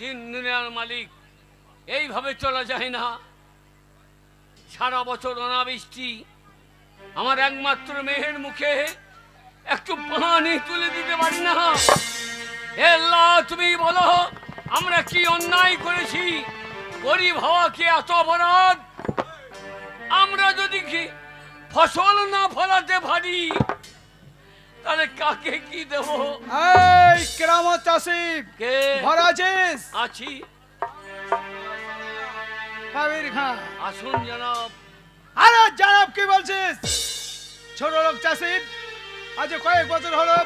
দিন দুনিয়ার মালিক, এইভাবে চলা যায় না। সারা বছর অনাবৃষ্টি, আমার একমাত্র মেয়ের মুখে একটু পানি তুলে দিতে পারি না। হে আল্লাহ, তুমি বলো আমরা কি অন্যায় করেছি? গরিব হওয়া কি এত অপরাধ? আমরা যদি কি ফসল না ফলাতে পারি তাহলে কাকে কি দেব? এই কেরামত চাষি কে ঘরে আছিস? আছি। কাবির খান। আসুন জনাব। আরে জনাব কি বলছিস? ছোট লোক চাষি, আজ কয়েক বছর হলো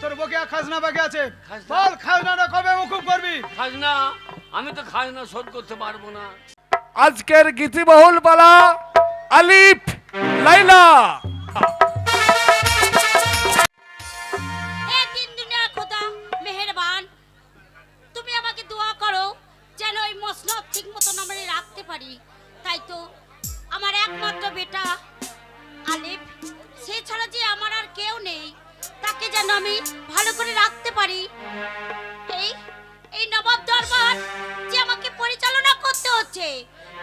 তোর বকেয়া খাজনা বাকি আছে। খাজনা? বল খাজনাটা কবে মুকুব করবি? খাজনা? আমি তো খাজনা শোধ করতে পারবো না। আজকের গীতিবহুল পালা আলিফ লাইলা। হে দিন দুনিয়ার খোদা মেহেরবান, তুমি আমাকে দোয়া করো যেন ওই মসনদ ঠিক মতন আমরা রাখতে পারি। তাই তো আমার একমাত্র বেটা আলিফ, সে ছাড়া যে আমার আর কেউ নেই, তাকে যেন আমি ভালো করে রাখতে পারি। এই এই নবাব দরবার যে আমাকে পরিচালনা করতে হচ্ছে,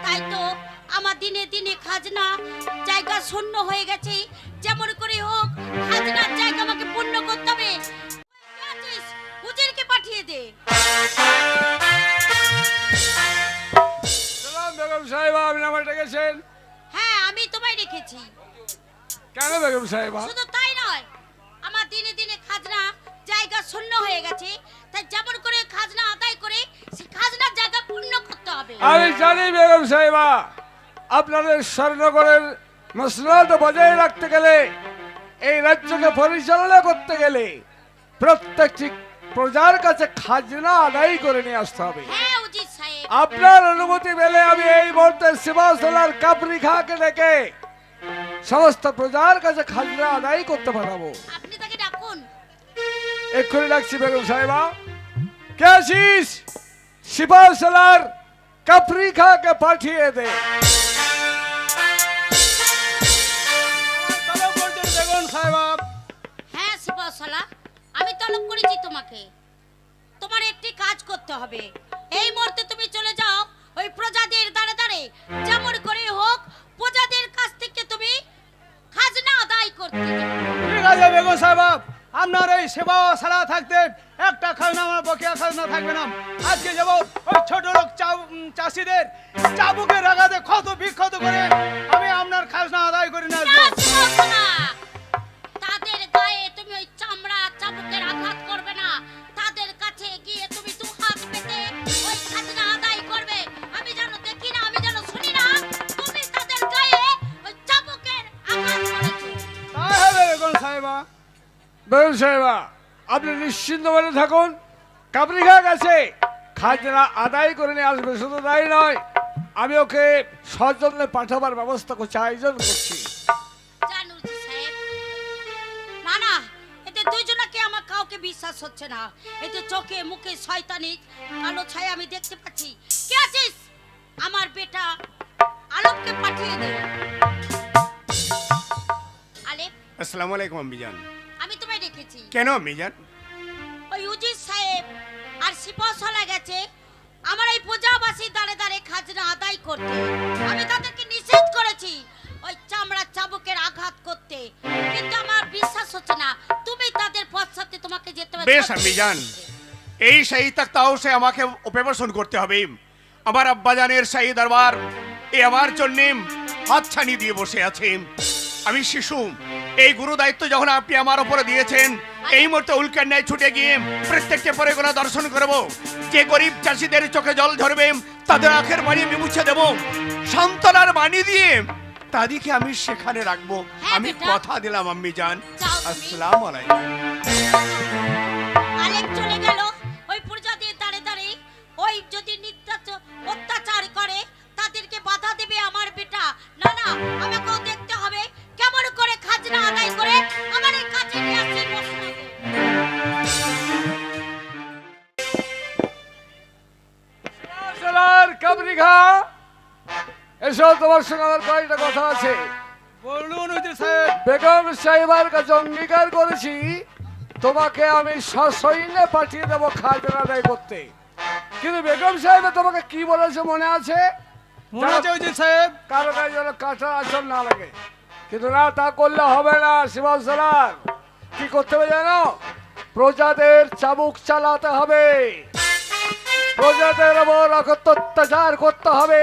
তাই তো আমার দিনে দিনে খাজনা জায়গা শূন্য হয়ে গেছে। যেমন করে হোক খাজনার জায়গা আমাকে পূর্ণ করতে হবে। কে আছিস? হুজুরকে পাঠিয়ে দে। সালাম বেগম সাহেবা, আপনি আমার ডেকেছেন? হ্যাঁ, আমি তোমায় রেখেছি। কেন বেগম সাহেবা? শুধু তাই নয়, আমার দিনে দিনে খাজনা জায়গা শূন্য হয়ে গেছে, তাই যেমন করে খাজনা আদায় করে সেই খাজনার জায়গা পূর্ণ করতে হবে। আমি জানি বেগম সাহেবা, আপনাদের স্বর্ণগরের মসনদ বজায় রাখতে গেলে, এই রাজ্যকে পরিচালনা করতে গেলে প্রত্যেকটি প্রজার কাছে খাজনা আদায় করে নিয়ে আসতে হবে। হ্যাঁ উজির সাহেব। আপনার অনুমতি পেলে আমি এই মুহূর্তে সিবাসলার কাপড়ি খাকে ডেকে সমস্ত প্রজার কাছে খাজনা আদায় করতে পাঠাবো। আপনি তাকে ডাকুন। এক্ষুনি ডাকছি বেগম সাহেবা। কে আছিস? সিবাসলার কাপড়ি খাকে পাঠিয়ে দে। তলব করছেন বেগম সাহেবা। হ্যাঁ শিবশালা, আমি তলব করেছি তোমাকে। তোমার একটি কাজ করতে হবে। এই মুহূর্তে তুমি চলে যাও ওই প্রজাদের দ্বারে দ্বারে, যেমন করে হোক প্রজাদের কাছ থেকে তুমি খাজনা আদায় করতে যাও। ঠিক আছে বেগম সাহেবা, আপনার এই সেবা সারা থাকতে একটা খাজনা আমার বকেয়া খাজনা থাকবে না। আজকে যাব ওই ছোট লোক চাষিদের চাবুকে রাগাতে ক্ষত বিক্ষত করে আমি আপনার খাজনা আদায় করে নিয়ে আসবো। না, শিবশালা, তাদের গায়ে তুমি ওই চামড়া চাবুকের আঘাত করবে না। তাদের কাছে গিয়ে তুমি দু হাত পেতে ওই খাজনা আদায় করবে। আমি যেন দেখি না, আমি যেন শুনি না তুমি তাদের গায়ে ওই চাবুকের আঘাত করেছো। তাই হবে বেগম সাহেবা। বেগম সাহেবা, আপনি নিশ্চিন্ত মনে থাকুন, কাপড়ি খা গেছে খাজনা আদায় করে নিয়ে আসবে। শুধু তাই নয়, আমি ওকে সযত্নে পাঠাবার ব্যবস্থা করছি, আয়োজন করছি। জানুজি সাহেব, না না, এতে দুইজনকে আমার কাউকে বিশ্বাস হচ্ছে না। এতে চোখে মুখে শয়তানি কালো ছায়া আমি দেখতে পাচ্ছি। কে আছিস? আমার বেটা আলোককে পাঠিয়ে দে। আলেপ, আসসালামু আলাইকুম আম্মিজান। আমি তোমায় রেখেছি। কেন আম্মিজান? ওই উজির সাহেব আর সিপাহসালা গেছে আমার এই প্রজাবাসী দাঁড়ে দাঁড়ে খাজনা আদায় করতে। আমি তাদেরকে নিষেধ করেছি ওই চামড়া চাবুকের আঘাত করতে, কিন্তু আমার বিশ্বাস হচ্ছে না তুমি তাদের পশ্চাতে তোমাকে যেতে হবে। বেশ আম্মিজান, এই শাহী তখত হাউসে আমাকে অপবেশন করতে হবে। আমার আব্বাজানের শাহী দরবার আমার জন্য হাতছানি দিয়ে বসে আছে। আমি শিশু, এই গুরু দায়িত্ব যখন আপনি আমার উপরে দিয়েছেন, এই মুহূর্তে উল্কার ন্যায় ছুটে গিয়ে প্রত্যেককে পরিগণা দর্শন করব। যে গরিব চাষিদের চোখে জল ধরবে তাদের আখের বাণী আমি মুছে দেব। সান্ত্বনার বাণী দিয়ে তাদেরকে আমি সেখানে রাখবো। হ্যাঁ আমি বেটা। কথা দিলাম আম্মিজান। যাও তুমি। আসসালামু আলাইকুম। আলেক চলে গেল ওই প্রজাদের দাঁড়ে দাঁড়ে। ওই যদি অত্যাচার করে তাদেরকে বাধা দেবে আমার বেটা। না না, আমাকেও দেখতে হবে কেমন করে খাজনা আদায় করে আমার এই কাছে নিয়ে আসছে মসনদে। সিবাসলার কাপড়ি খা, এসো, তোমার সঙ্গে আমার কয়েকটা কথা আছে। বলুন উজির সাহেব। বেগম সাহেবার কাছে অঙ্গীকার করেছি তোমাকে আমি সসৈন্যে পাঠিয়ে দেবো খাজনা আদায় করতে। কিন্তু বেগম সাহেব তোমাকে কি বলেছে মনে আছে? মনে আছে উজির সাহেব? কারো গায়ে যেন কাঁচা আচর না লাগে। কিন্তু না, তা করলে হবে না শিবাল সালার। কি করতে হবে জানো? প্রজাদের চাবুক চালাতে হবে, প্রজাদের ওপর অত্যাচার করতে হবে।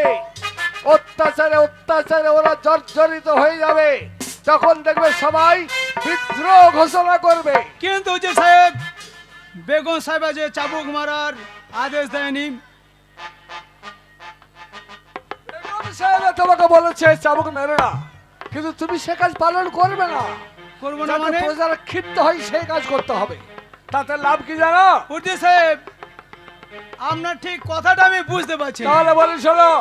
অত্যাচারে অত্যাচারে ওরা জর্জরিত হয়ে যাবে, তখন দেখবে সবাই বিদ্রোহ ঘোষণা করবে। কিন্তু উজির সাহেব, বেগম সাহেব যে চাবুক মারার আদেশ দেয়নি। বেগম সাহেব তোমাকে বলেছে চাবুক মেরো না, কিন্তু তুমি সে কাজ পালন করবে না। করবো না যাতে মানে? প্রজারা ক্ষিপ্ত হয় সেই কাজ করতে হবে। তাতে লাভ কি জানো? উজির সাহেব, আপনার ঠিক কথাটা আমি বুঝতে পারছি না। তাহলে বলি শোনো,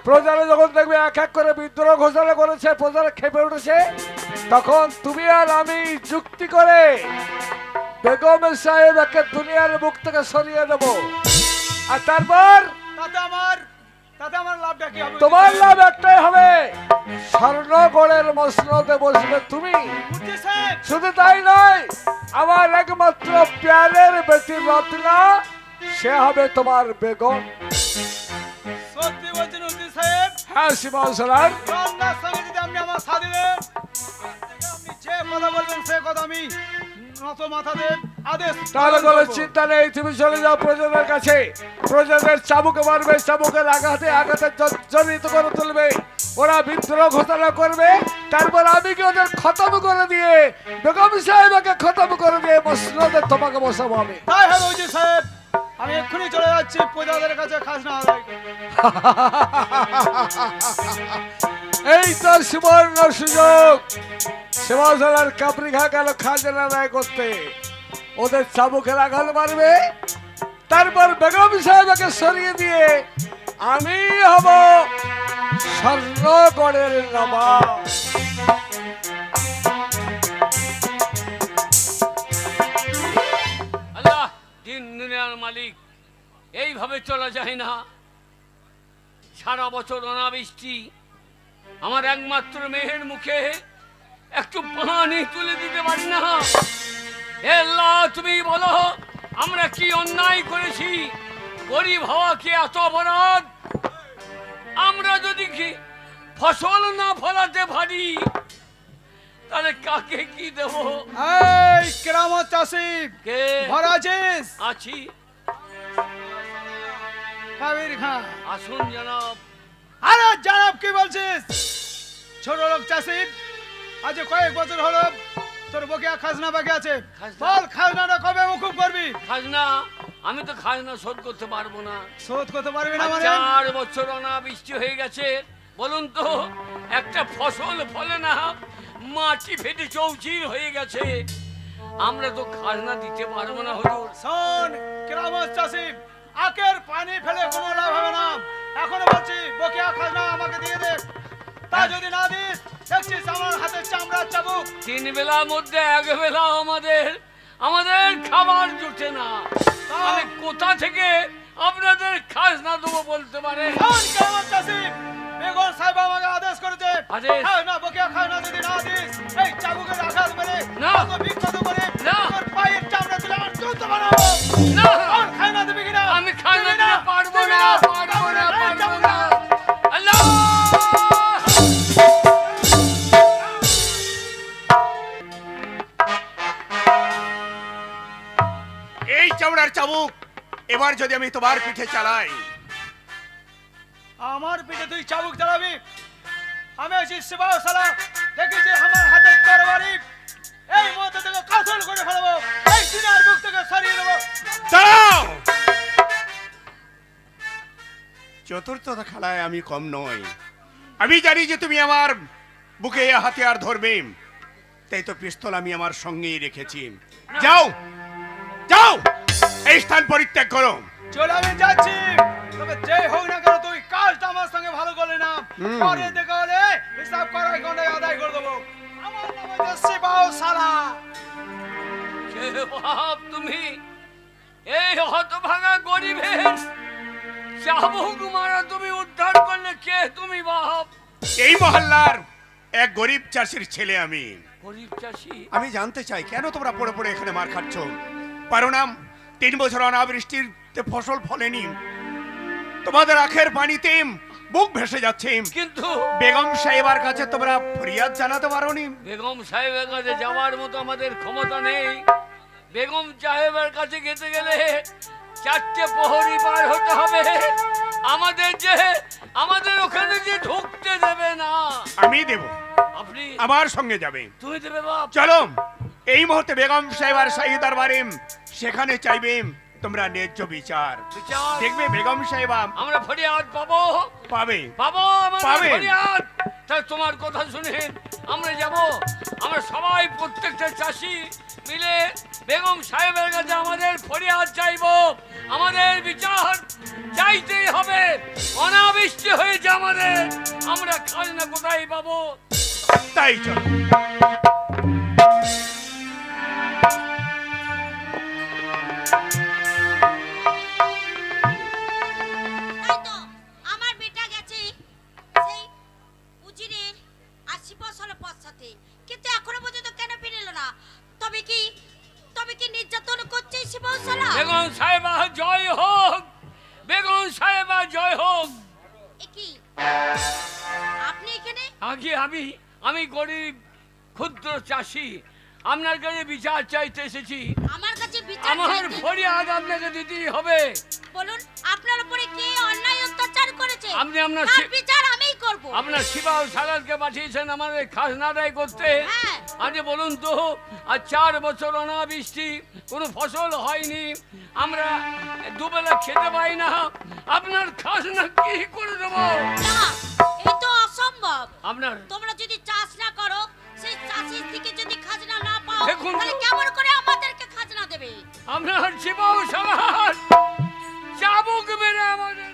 প্রজারা যখন দেখবে এক এক করে বিদ্রোহ ঘোষণা করেছে, প্রজারা খেপে উঠেছে, তখন তুমি আর আমি যুক্তি করে বেগম সাহেব একে দুনিয়ার মুখ থেকে সরিয়ে দেব। আর তারপর তাতে আমার লাভটা কি হবে? তোমার লাভ একটাই হবে, স্বর্ণগড়ের মসনদে বসবে তুমি। উজির সাহেব, শুধু তাই নয়, আমার একমাত্র প্যারের বেটি রত্না, সে হবে তোমার বেগম। সত্যি বলছেন উজির সাহেব? হ্যাঁ শিবাল সালার। রান্নার সঙ্গে যদি আপনি আমার সাথে দেন, আপনি যে কথা বলবেন সে কথা আমি নত মাথা দেব আদেশ। তাহলে কোনো চিন্তা নেই, তুমি চলে যাও প্রজাদের কাছে। প্রজাদের চাবুকে মারবে, চাবুকের আঘাতে আঘাতে জর্জরিত করে তুলবে, ওরা বিদ্রোহ ঘোষণা করবে। তারপর আমি কি ওদের খতম করে দিয়ে, বেগম সাহেবকে খতম করে দিয়ে মসনদে তোমাকে বসাবো আমি। তাই হবে উজির সাহেব, আমি এক্ষুনি চলে যাচ্ছি প্রজাদের কাছে খাজনা আদায় করতে। এই তো সুবর্ণ সুযোগ। শিবাজালার কাপড়ি খা গেল খাজনা আদায় করতে, ওদের চাবুকের আঘাত মারবে, তারপর বেগম সাহেবকে সরিয়ে দিয়ে আমি হব স্বর্ণগড়ের নবাব। আল্লাহ দিন দুনিয়ার মালিক, এইভাবে চলা যায় না। সারা বছর অনাবৃষ্টি, আমার একমাত্র মেয়ের মুখে একটু পানি তুলে দিতে পারি না। হে আল্লাহ, তুমি বলো আমরা কি অন্যায় করেছি? গরিব হওয়া কি এত অপরাধ? আমরা যদি কি ফসল না ফলাতে পারি, তাহলে কাকে কি দেব? এই কেরামত চাষি, কে ঘরে আছিস? আছি, কাবির খান। আসুন জনাব। আরে জানাব, কি বলছিস? ছোট লোক চাষি, আজ কয়েক বছর হলো তোর বকেয়া খাজনা বাকি আছে। খাজনা? বল, খাজনাটা কবে মুকুব করবি? খাজনা? আমি তো খাজনা শোধ করতে পারবো না। শোধ করতে পারবি না আর মানে? 4 বছর অনাবৃষ্টি হয়ে গেছে। বলুন তো, একটা ফসল ফলে না, মাটি ফেটে চৌচির হয়ে গেছে। আমরা তো খাজনা দিতে পারবো না হুজুর। শোন কেরামত চাষি, আখের পানি ফেলে কোনো লাভ হবে না। এখনো বলছি, বকেয়া খাজনা আমাকে দিয়ে দে। তা যদি না দিস, দেখছিস আমার হাতে চামড়ার চাবুক। 3 বেলার মধ্যে 1 বেলা আমাদের খাবার জুটে না। আমি কোথা থেকে আপনাদের খাজনা দেবো বলতে পারে? শোন কেরামত চাষি, বেগম সাহেব আমাকে আদেশ করেছে, আদেশ? খাজনা বকেয়া খাজনা যদি না দিস, এই চাবুকের আঘাত মেরে না। তোকে বিক্ষত করে না। তোর পায়ের চামড়া তুলে আমার জুতো বানাবো। না। আর খাজনা দিবি কিনা? আমি খাজনা দিবি না? দিতে পারবো দিবি না, না? পারবো না, এই পারবো চাবুকটা। না। আল্লাহ! এই চামড়ার চাবুক এবার যদি আমি তোমার পিঠে চালাই, আমার পিঠে তুই চাবুক চালাবি? আমি আছি শিবাও সালা, দেখেছি আমার হাতে তরবারি, এই মুহূর্তে থেকে কাতল করে ফেলবো, এই সিনার বুক থেকে সরিয়ে দেবো। দাঁড়াও! চতুর্থতা খেলায় আমি কম নই। আমি জানি যে তুমি আমার বুকে হাতিয়ার ধরবে, তাই তো পিস্তল আমি আমার সঙ্গেই রেখেছি। যাও যাও, এই স্থান পরিত্যাগ করো। চলে আমি যাচ্ছি, তবে যে হোক না কেন তুই কাজটা আমার সঙ্গে ভালো করলে না, পরে দেখা হলে হিসাব করাই গন্ডায় আদায় করে দেবো। আমার নাম হচ্ছে শিবাও সালা। কে বাপ তুমি? এই হতভাগা গরিবের চাবুক মারা তুমি উদ্ধার করলে কে তুমি বাপ? এই মহল্লার এক গরিব চাষির ছেলে আমি। গরিব চাষি? আমি জানতে চাই কেন তোমরা পড়ে পড়ে এখানে মার খাচ্ছ? পারো না 3 বছর অনাবৃষ্টিতে ফসল ফলেনি, তোমাদের আখের পানিতে বুক ভেসে যাচ্ছে, কিন্তু বেগম সাহেবার কাছে তোমরা ফরিয়াদ জানাতে পারোনি। বেগম সাহেবের কাছে যাওয়ার মতো আমাদের ক্ষমতা নেই। বেগম সাহেবের কাছে যেতে গেলে 4টে প্রহরী পার হতে হবে। আমাদের ওখানে যে ঢুকতে দেবে না। আমি দেব, আপনি আমার সঙ্গে যাবে। তুমি দেবে বাপ? চলো এই মুহূর্তে বেগম সাহেবার শাহী দরবারে, সেখানে চাইবে তোমরা ন্যায্য বিচার। বিচার দেখবে বেগম সাহেবা আমরা ফরিয়াদ পাবো। পাবে। আমাদের পাবেন। ফরিয়াদ। তাই তোমার কথা শুনে আমরা যাব। আমরা সবাই প্রত্যেকটা চাষি মিলে বেগম সাহেবের কাছে আমাদের ফরিয়াদ চাইবো। আমাদের বিচার চাইতেই হবে। অনাবৃষ্টি হয়েছে আমাদের, আমরা খাজনা কোথায় পাবো? তাই চলো। তাই তো আমার বেটা গেছে সেই উজিরের 80 বছর পশ্চাতে, কিন্তু এখনো পর্যন্ত কেন ফিরে এলো না? তবে কি নির্যাতন করছে শিবশালা? বেগম সাহেবা জয় হোক, বেগম সাহেবা জয় হোক। এ কি আপনি এখানে? আগে আমি গরিব ক্ষুদ্র চাষি, আপনার কাছে বিচার চাইতে এসেছি। আমার কাছে বিচার আমার চাইতে? ফরিয়াদ আপনাকে দিতেই হবে। বলুন আপনার উপরে কে অন্যায় অত্যাচার করেছে? আপনি আপনার তার বিচার আমিই করব। আপনার শিবাও সালাদকে পাঠিয়েছেন আমাদের খাজনা আদায় করতে। হ্যাঁ। আজকে বলুন তো, আর 4 বছর অনাবৃষ্টি, কোনো ফসল হয়নি, আমরা দুবেলা খেতে পাই না, আপনার খাজনা কি করে দেবো? না, এই তো অসম্ভব। আপনার তোমরা যদি চাষ না করো, সেই চাষির থেকে যদি খাজনা না পাও, দেখুন তো। তাহলে কেমন করে আমাদেরকে খাজনা দেবে? আপনার শিবাও সালাদ চাবুক মেরে আমাদের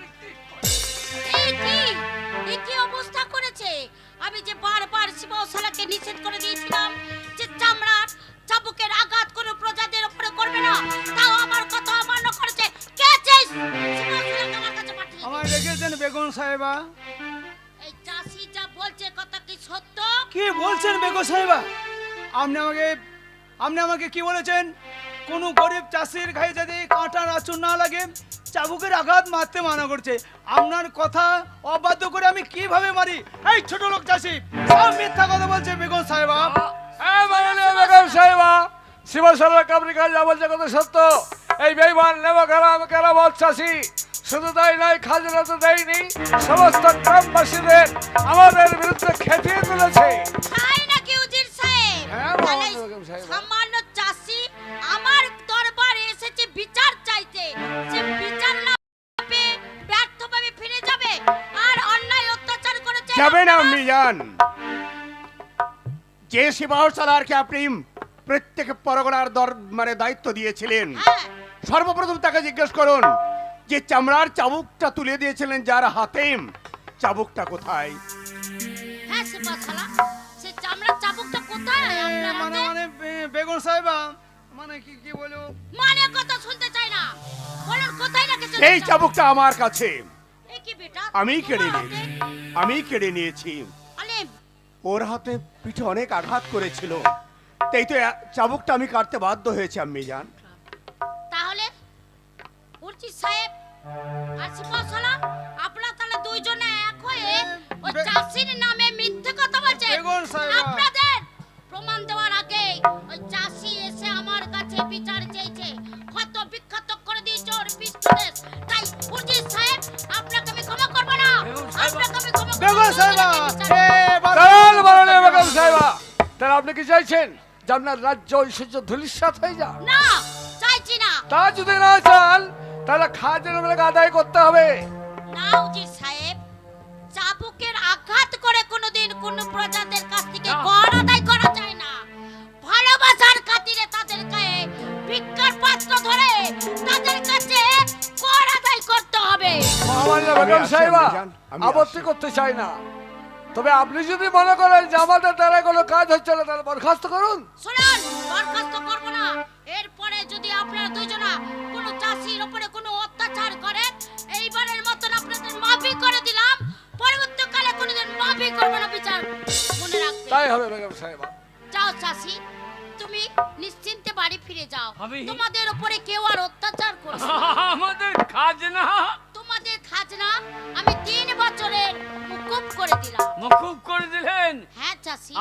এই কি অবস্থা করেছে? আমি যে বারবার শিবশালাকে নিষেধ করে দিয়েছিলাম যে চামড়ার চাবুকের আঘাত কোনো প্রজাদের উপরে করবে না, তাও আমার কথা অমান্য করেছে। কে চাইছ শিবশালাকে আমার কাছে পাঠিয়ে? আমায় রেখেছেন বেগম সাহেবা। এই চাষি যা বলছে কথা কি সত্য? কি বলছেন বেগম সাহেবা? আপনি আমাকে কি বলেছেন? কোনো গরিব চাষির গায়ে যদি কাঁটার আঁচড় না লাগে, চাবুকের আঘাত মারতে মানা করছে। আপনার কথা অবাধ্য করে আমি কিভাবে মারি? এই ছোট লোক চাষি সব মিথ্যা কথা বলছে বেগম সাহেবা। হ্যাঁ মাননীয় বেগম সাহেবা, শিবশালার কাবরিকার যা বলছে কথা সত্য। এই বেঈমান নেবাকারা চাষি শুধু তাই নয়, খাজনা তো দেয়নি, সমস্ত গ্রামবাসীদের আমাদের বিরুদ্ধে খেপিয়ে তুলেছে। তাই নাকি উজির সাহেব? হ্যাঁ, তাহলে বেগম সাহেবা। সামান্য চাষি আমার দরবারে এসেছে বিচার চাইতে, সে বিচার না পেয়ে ব্যর্থভাবে ফিরে যাবে আর অন্যায় অত্যাচার করেছে? যাবে না মিজান। যে শিবাহ সালারকে আপনি প্রত্যেক পরগনার দায়িত্ব দিয়েছিলেন, হ্যাঁ, সর্বপ্রথম তাকে জিজ্ঞেস করুন যে চামড়ার চাবুকটা তুলে দিয়েছিলেন যার হাতে, চাবুকটা কোথায়? হ্যাঁ শিবশালা, সে চামড়ার চাবুকটা কোথায় আপনার হাতে? বেগম সাহেবা, মানে কি বলবো? মানে কথা শুনতে চাই না, বলুন কোথায় রেখেছেন? এই চাবুকটা আমার কাছে, এ কি বেটা? আমি কেড়ে তোমার নিয়েছি। হাতে? আমি কেড়ে নিয়েছি। আলেম, ওর হাতে পিঠে অনেক আঘাত করেছিল, তাই তো চাবুকটা আমি কাটতে বাধ্য হয়েছি আম্মি জান। তাহলে উর্জি সাহেব আর শিবশালা আপনারা তাহলে দুইজনে এক হয়ে ওই চাষির নামে মিথ্যে কথা বলছেন। বেগম সাহেবা। আপনাদের প্রমাণ দেওয়ার আগে ওই চাষি এসে আমার কাছে বিচার চেয়েছে, ক্ষত বিক্ষত করে দিয়েছে ওর পিস্তলের। তাই উর্জি সাহেব আপনাকে আমি ক্ষমা করব না, আপনাকে আমি ক্ষমা করব না। বেগম সাহেবা, দাঁড়ান মাননীয় বেগম সাহেবা, তাহলে আপনি কি চাইছেন যে আপনার রাজ্য ঐশ্বর্য ধূলিসাৎ হয়ে যাক? না, চাইছি না। তা যদি না চান তাহলে খাজনা আপনাকে আদায় করতে হবে। না উজির সাহেব, চাবুকের আঘাত করে কোনোদিন কোন প্রজাদের কাছ থেকে কর আদায় করা যায় না। ভালোবাসার খাতিরে তাদের গায়ে ভিক্ষার পাত্র ধরে তাদের কাছে কর আদায় করতে হবে। মাননীয় আমি বেগম আসি, সাহেবা, আমি যান, আমি আপত্তি আসি। করতে চাই না, তবে আপনি যদি মনে করেন যে আমাদের দ্বারা কোনো কাজ হচ্ছে না, তাহলে বরখাস্ত করুন। শুনুন, বরখাস্ত করব না। এরপরে যদি আপনারা দুইজনা কোনো চাষির উপরে কোনো অত্যাচার করেন, এইবারের মতন আপনাদের মাফি করে দিলাম, পরবর্তীকালে কোনোদিন মাফি করব না। বিচার মনে রাখবেন। তাই হবে বেগম সাহেবা। যাও চাষি, তুমি নিশ্চিন্তে বাড়ি ফিরে যাও। যাও। আমি- তোমাদের উপরে কেউ আর অত্যাচার করবে না। আমাদের খাজনা তোমাদের খাজনা আমি 3 বছরের মুকুব করে দিলাম। মকুব করে দিলেন। হ্যাঁ চাচি,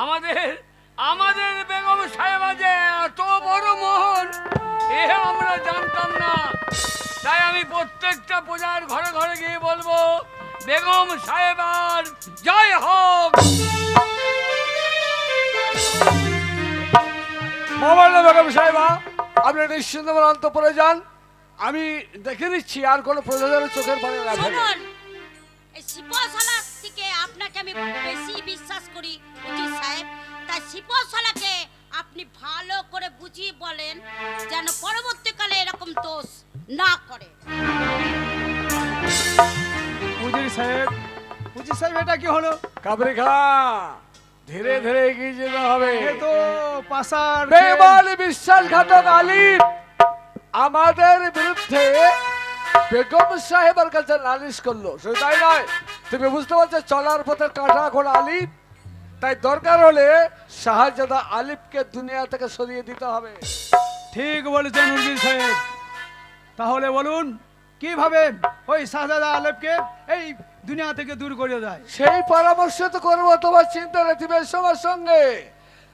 আমাদের বেগম সাহেবা যে এত বড় মোহন এ আমরা জানতাম না। তাই আমি প্রত্যেকটা প্রজার ঘরে ঘরে গিয়ে বলবো, বেগম সাহেবার জয় হোক। মোবাইল বেগম সাহেবা, আপনি নিশ্চিন্ত মনে অন্তঃপুরে যান। আমি দেখে নিচ্ছি আর কোনো প্রযোজনের চোখের পানি না ফেলে। শুনুন, এই সিপাহশালা থেকে আপনাকে আমি বেশি বিশ্বাস করি উজির সাহেব। তাই সিপাহশালাকে আপনি ভালো করে বুঝিয়ে বলেন যেন পরবর্তীকালে এরকম দোষ না করে। উজির সাহেব, উজির সাহেব এটা কি হলো? কাবরি খা, ধীরে ধীরে এগিয়ে যেতে হবে। এ তো পাশার বেঈমান বিশ্বাসঘাতক আলিফ আমাদের বিরুদ্ধে বেগম সাহেবের কাছে নালিশ করলো। শুধু তাই নয়, তুমি বুঝতে পারছো চলার পথে কাঁটা এখন আলিফ। তাই দরকার হলে শাহজাদা আলিফকে দুনিয়া থেকে সরিয়ে দিতে হবে। ঠিক বলেছেন উজির সাহেব। তাহলে বলুন কিভাবে ওই শাহজাদা আলেপকে এই দুনিয়া থেকে দূর করে যায়? সেই পরামর্শ তো করবো, তোমার চিন্তা রেখে সবার সঙ্গে।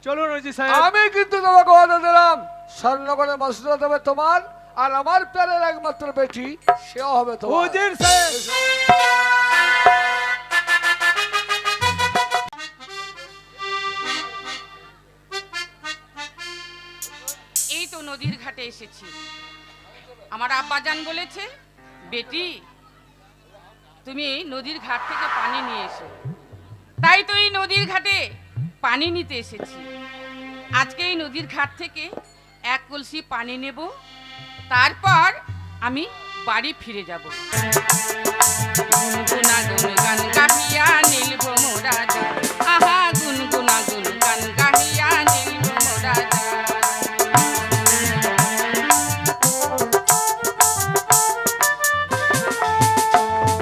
চলুন উজির সাহেব। আমি কিন্তু তোমাকে ওয়াদা দিলাম, স্বর্ণগরের মসজিদ হবে তোমার, আর আমার প্যারের একমাত্র বেটি সেও হবে তোমার। উজির সাহেব, এই তো নদীর ঘাটে এসেছি। আমার আব্বাজান বলেছে, বেটি তুমি নদীর ঘাট থেকে পানি নিয়ে এসো। তাই তো এই নদীর ঘাটে পানি নিতে এসেছি। আজকে এই নদীর ঘাট থেকে 1 কলসি পানি নেব, তারপর আমি বাড়ি ফিরে যাব। গুনগুনা গুন গান গাহিয়া নীলভ মোরা যায়, আহা গুনগুনা গুন গান গাহিয়া নীলভ মোরা যায়।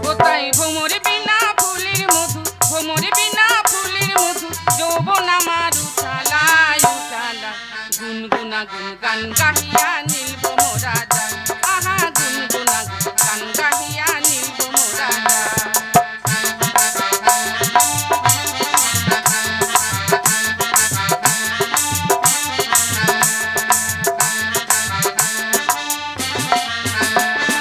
কোথায় ভ্রমর বিনা ফুলের মধু, ভ্রমর বিনা ফুলের মধু, যৌবন আমার উঠালায় উঠালা। গুনগুনা গুন গান গাহিয়া নীলভ মোরা যায়, আহা গুনগুনা গুন গান গাহিয়া নীলভ মোরা যায়।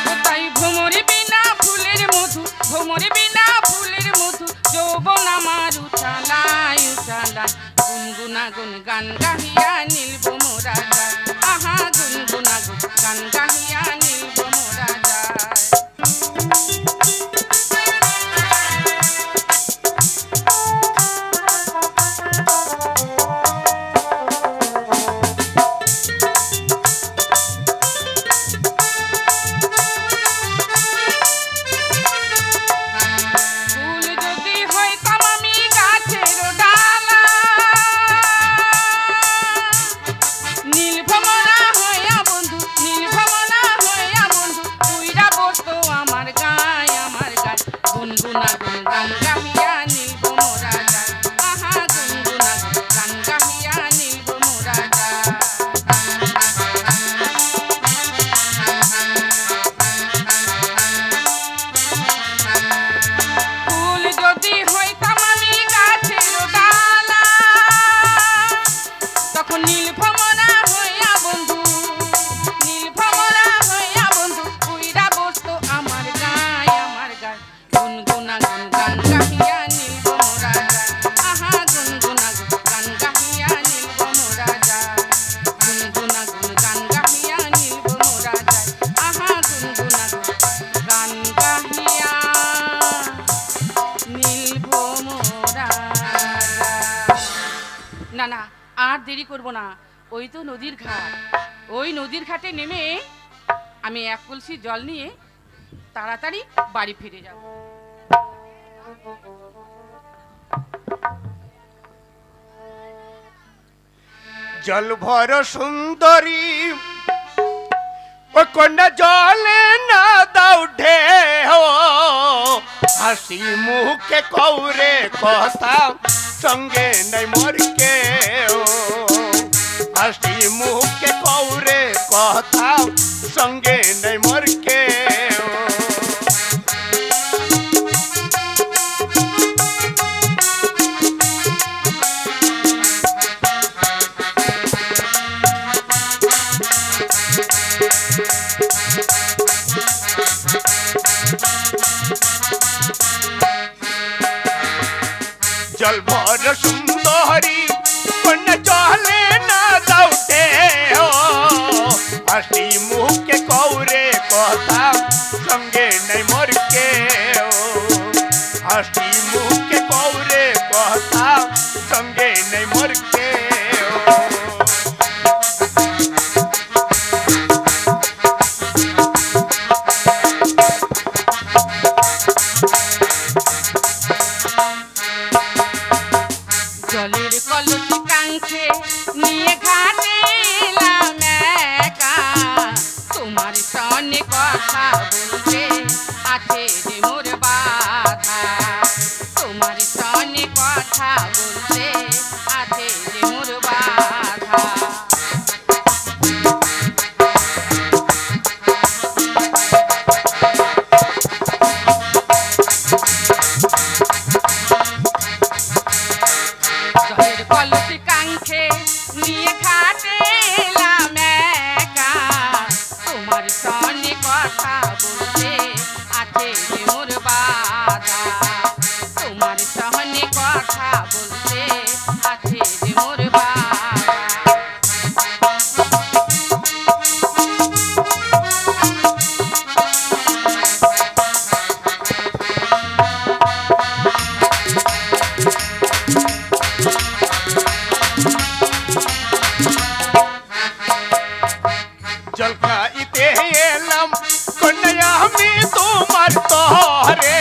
কোথায় ভ্রমর বিনা ফুলের মধু, ভ্রমর বিনা ফুলের মধু, যৌবন আমার উঠালায় উঠালায়। গুনগুনা গুন গান গাহিয়া নীলভ মোরা যায়, আহা গুনগুনা গুন গান গাহিয়া নীলভ মোরা যায়। ফুল যদি হইতাম আমি গাছের ডালা, নীলভমরা হইয়া বন্ধু, নীলভমরা হইয়া বন্ধু, উইরা বসতো আমার গায় আমার গায়। গুনগুনা গুন গান গাহিয়া নীলভমরা যায়, আহা গুনগুনা গুন গান গাহিয়া নীলভমরা যায়। ফুল যদি হইতাম আমি গাছের ডালা, তখন নীলভমরা হইয়া বন্ধু, নীলভমরা হইয়া বন্ধু, উইরা বসতো আমার গায় আমার গায়। গুনগুনা গুন গান গাহিয়া নীলভমরা যায়, আহা গুনগুনা গুন গান গাহিয়া নীলভমরা যায়। গুনগুনা গুন গান গাহিয়া নীলভমরা যায়, আহা গুনগুনা গুন গান গাহিয়া নীলভমরা যায়। না না, আর দেরি করব না। ওই তো নদীর ঘাট, ওই নদীর ঘাটে নেমে আমি 1 কলসি জল নিয়ে তাড়াতাড়ি বাড়ি ফিরে যাব। জল ভর সুন্দরী ও কন্যা জলে না দাও ঢেউ, হাসি মুখে কৌরে কথা সঙ্গে নাই মোর কেউ, হাসি মুখে কৌরে কথা সঙ্গে নেই মোর কেউ। জল ভর সুন্দরী কন্যা চলে না দাউটে ও হাসি মুখে কৌরে কথা সঙ্গে নাই মোর কেউ। হাসি মুখে কৌরে কথা সঙ্গে নাই মোর কেউ। জলের কলসি কাঙ্ক্ষে নিয়ে ঘাটে এলাম একা, তোমার সনে কথা বলতে আছে যে মোর বাধা। তোমার সনে কথা বলতে আছে যে মোর বাধা। জলের কলসি কাঙ্ক্ষে নিয়ে ঘাটে এলাম একা, তোমার সনে কথা বলতে আছে যে মোর বাধা। তোমার সনে কথা বলতে আছে যে মোর বাধা। জল খাইতে এলাম কন্যা আমি তোমার তরে,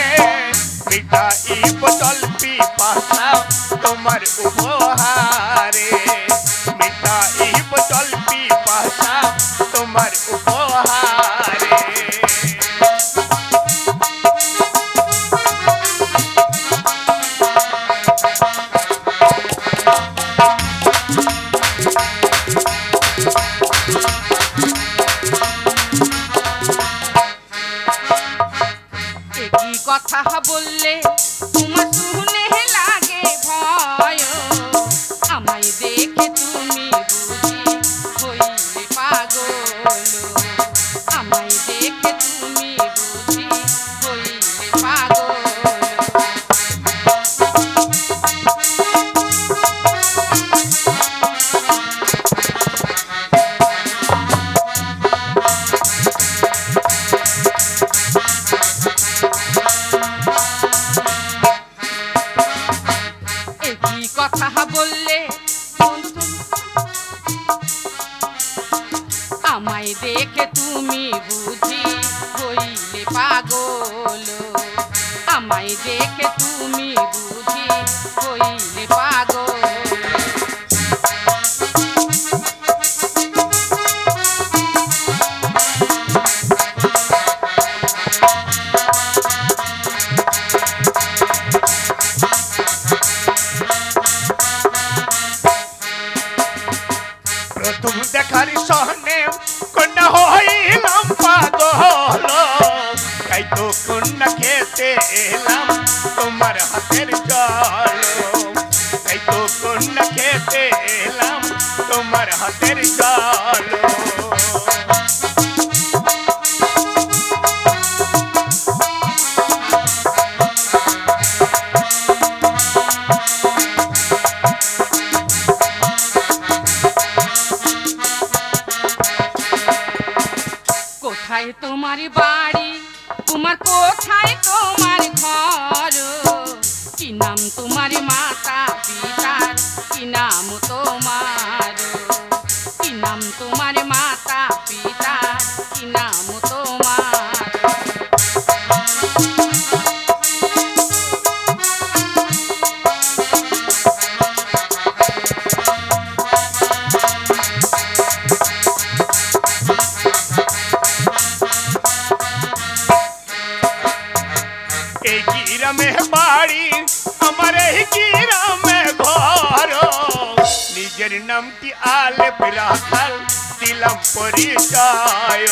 মিঠাইব জল পিপাসা তোমার উপহারে। মিঠাইব জল পিপাসা তোমার উপহারে। একই কথা বললে তোমার শুনে লাগে ভয়, আমায় দেখে তুমি বুঝি হইলে পাগল। আমায় দেখে তুমি বুঝি হইলে পাগল। একই কথা বললে আমায় দেখে তুমি বুঝি হইলে পাগল। আমায় দেখে তুমি বুঝি হইলে পাগল। প্রথম দেখার সহনে কন্যা হইলাম পাগল, তাই তো কন্যা খেতে এলাম তোমার হাতের জল। তাই তো কন্যা খেতে এলাম তোমার হাতের জল। কোথায় তোমার বাড়ি, তোমার কোথায় তোমার ঘর, কি নাম তোমার মাতা পিতার, কি নাম তোমার, কি নাম তোমার মাতা পিতার, কি নাম তোমার। এই গ্রামে বাড়ি আমার, এই গ্রামে ঘর, নিজে নিজের নামটি আলেপ রাখাল দিলাম পরিচয়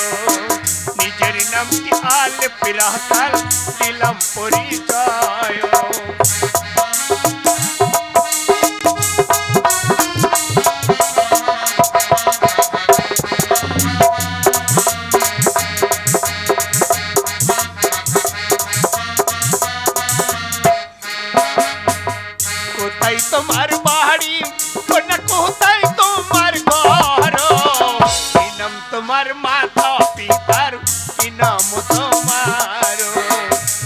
নিজের নামটি আলেপ রাখাল দিলাম পরিচয় কোথায় তোমার বাড়ি কোনা কোথায় তোমার ঘর কি নাম তোমার মাতা পিতার কি নাম তোমার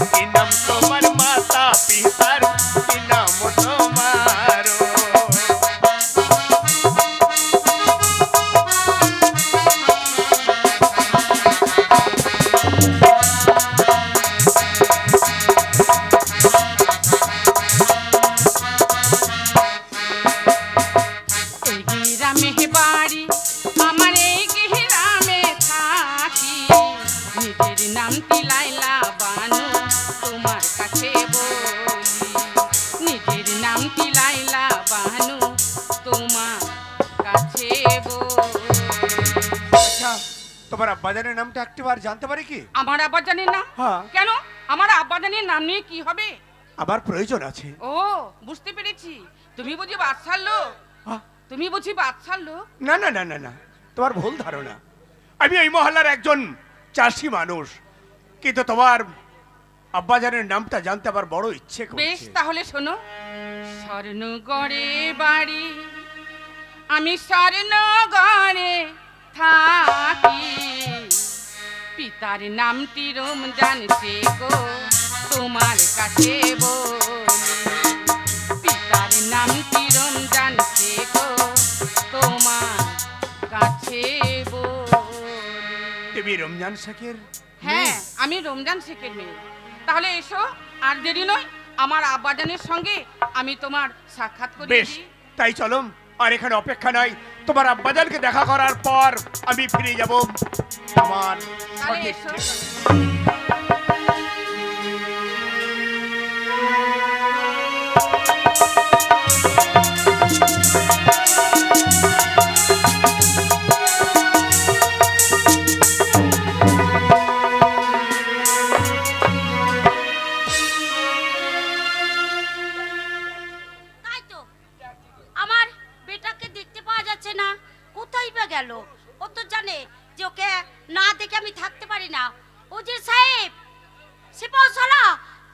কি নাম তোমার মাতা পিতার কি নাম তোমার এই গ্রামে বাড়ি আমার এই গ্রামে থাকি নিজের নামটি লাইলা বানু তোমার কাছে বলি নিজের নামটি লাইলা বানু তোমার কাছে বলি আচ্ছা তোমার আব্বাজানের নামটা একটিবার জানতে পারি কি আমার আব্বাজানের নাম হ্যাঁ। কেন আমার আব্বাজানের নাম নিয়ে কি হবে আবার প্রয়োজন আছে ও বুঝতে পেরেছি তুমি বুঝি বাদশার লোক হ্যাঁ। তুমি বুঝি বাদশার লোক না না না না না তোমার ভুল ধারণা আমি এই মহল্লার একজন চাষি মানুষ কিন্তু তোমার আব্বাজানের নামটা জানতে আমার বড় ইচ্ছে বেশ করছে তাহলে শোনো স্বর্ণগড়ে বাড়ি আমি স্বর্ণগড়ে থাকি পিতার নামটি রমজান গো তোমার কাছে বলি পিতার নামটি রমজান গো তোমার কাছে বলি তুমি রমজান শেখের হ্যাঁ আমি রমজান শেখের মেয়ে তাহলে এসো আর দেরি নয় আমার আব্বাজানের সঙ্গে আমি তোমার সাক্ষাৎ করিয়ে বেশ দিই তাই চলো আর এখানে অপেক্ষা নাই তোমার আব্বাজানকে দেখা করার পর আমি ফিরে যাব আমার তাহলে সঠিক এসো ঠিকানায়। তাই তো আমার বেটাকে দেখতে পাওয়া যাচ্ছে না কোথায় বা গেল ও তো জানে যে ওকে না দেখে আমি থাকতে পারি না উজির সাহেব সিপাহসালা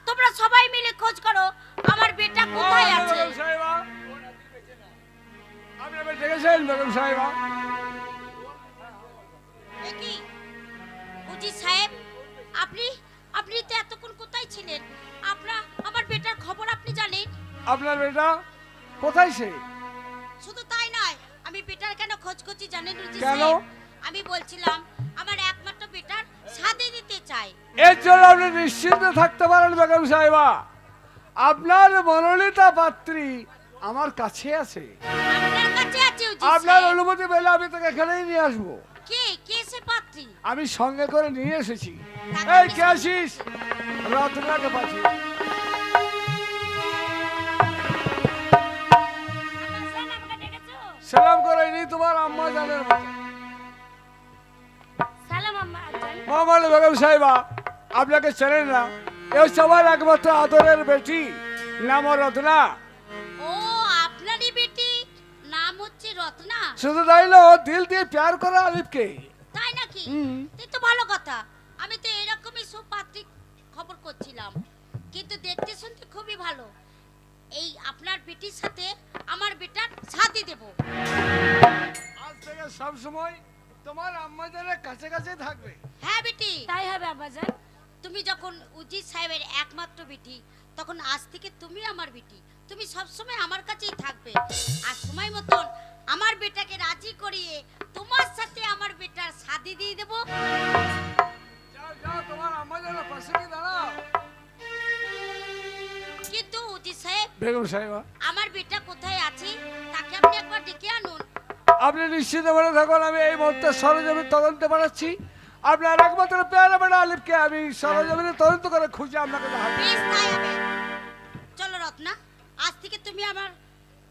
তোমরা সবাই মিলে খোঁজ করো আমার বেটা কোথায় আছে বেগম সাহেবা আপনি আমাকে ডেকেছেন বেগম সাহেবা এ কি উজির সাহেব আপনি আপনি তো এতক্ষণ কোথায় ছিলেন আপনার আমার বেটার খবর আপনি জানেন আপনার বেটা কোথায় সে শুধু তাই নয় আমি বেটার কেন খোঁজ করছি জানেন রুজি কেন? সাহেব আমি বলছিলাম আমার একমাত্র বেটার শাদি দিতে চাই এর জন্য আপনি নিশ্চিন্ত থাকতে পারেন বেগম সাহেবা আপনার মনোনীতা পাত্রী আমার কাছে আছে আপনার কাছে আছে উজি আপনার সাহেব অনুমতি পেলে আমি তোকে এখানেই নিয়ে আসবো কে কে সে পাত্রী আমি সঙ্গে করে নিয়ে এসেছি তাকে এই আমি কে আসিস রত্নাকে পাচ্ছি আব্বাজান আমাকে ডেকেছো সালাম করে নি তোমার আম্মা জানের মতো সালাম আম্মা আজান মোহাম্মদ বেগম সাহেবা আপনাকে চেনেন না এ সবার একমাত্র আদরের বেটি নাম ওর রত্না ও আপনারই বেটি নাম হচ্ছে রত্না শুধু তাই না ও দিল দিয়ে প্যার করা আলিফকে তাই নাকি হুম। এই তো ভালো কথা আমি তো এরকমই সব পাত্রী খবর করছিলাম কিন্তু দেখতে শুনতে খুবই ভালো এই আপনার বেটির সাথে আমার বেটার শাদি দেব আজ থেকে সব সময় তোমার আম্মা জানের কাছে কাছে থাকবে হ্যাঁ বেটি তাই হবে আব্বাজান তুমি যখন উজির সাহেবের একমাত্র বেটি তখন আজ থেকে তুমি আমার বেটি তুমি সব সময় আমার কাছেই থাকবে আর সময় মতন আমার বেটাকে রাজি করিয়ে তোমার সাথে আমার বেটার শাদি দিয়ে দেব যাও যাও তোমার আম্মা জানের পাশে গিয়ে দাঁড়াও কিন্তু উজির সাহেব বেগম সাহেবা আমার বেটা কোথায় আছে তাকে আপনি একবার ডেকে আনুন আপনি নিশ্চিত মনে থাকুন আমি এই মুহূর্তে সরজমিন তদন্ত বাড়াচ্ছি আপনার একমাত্র পেয়ারা বেড়া আলিফকে আমি সরজমিনে তদন্ত করে খুঁজে আপনাকে দেখাবো বেশ তাই হবে চলো রত্না আজ থেকে তুমি আমার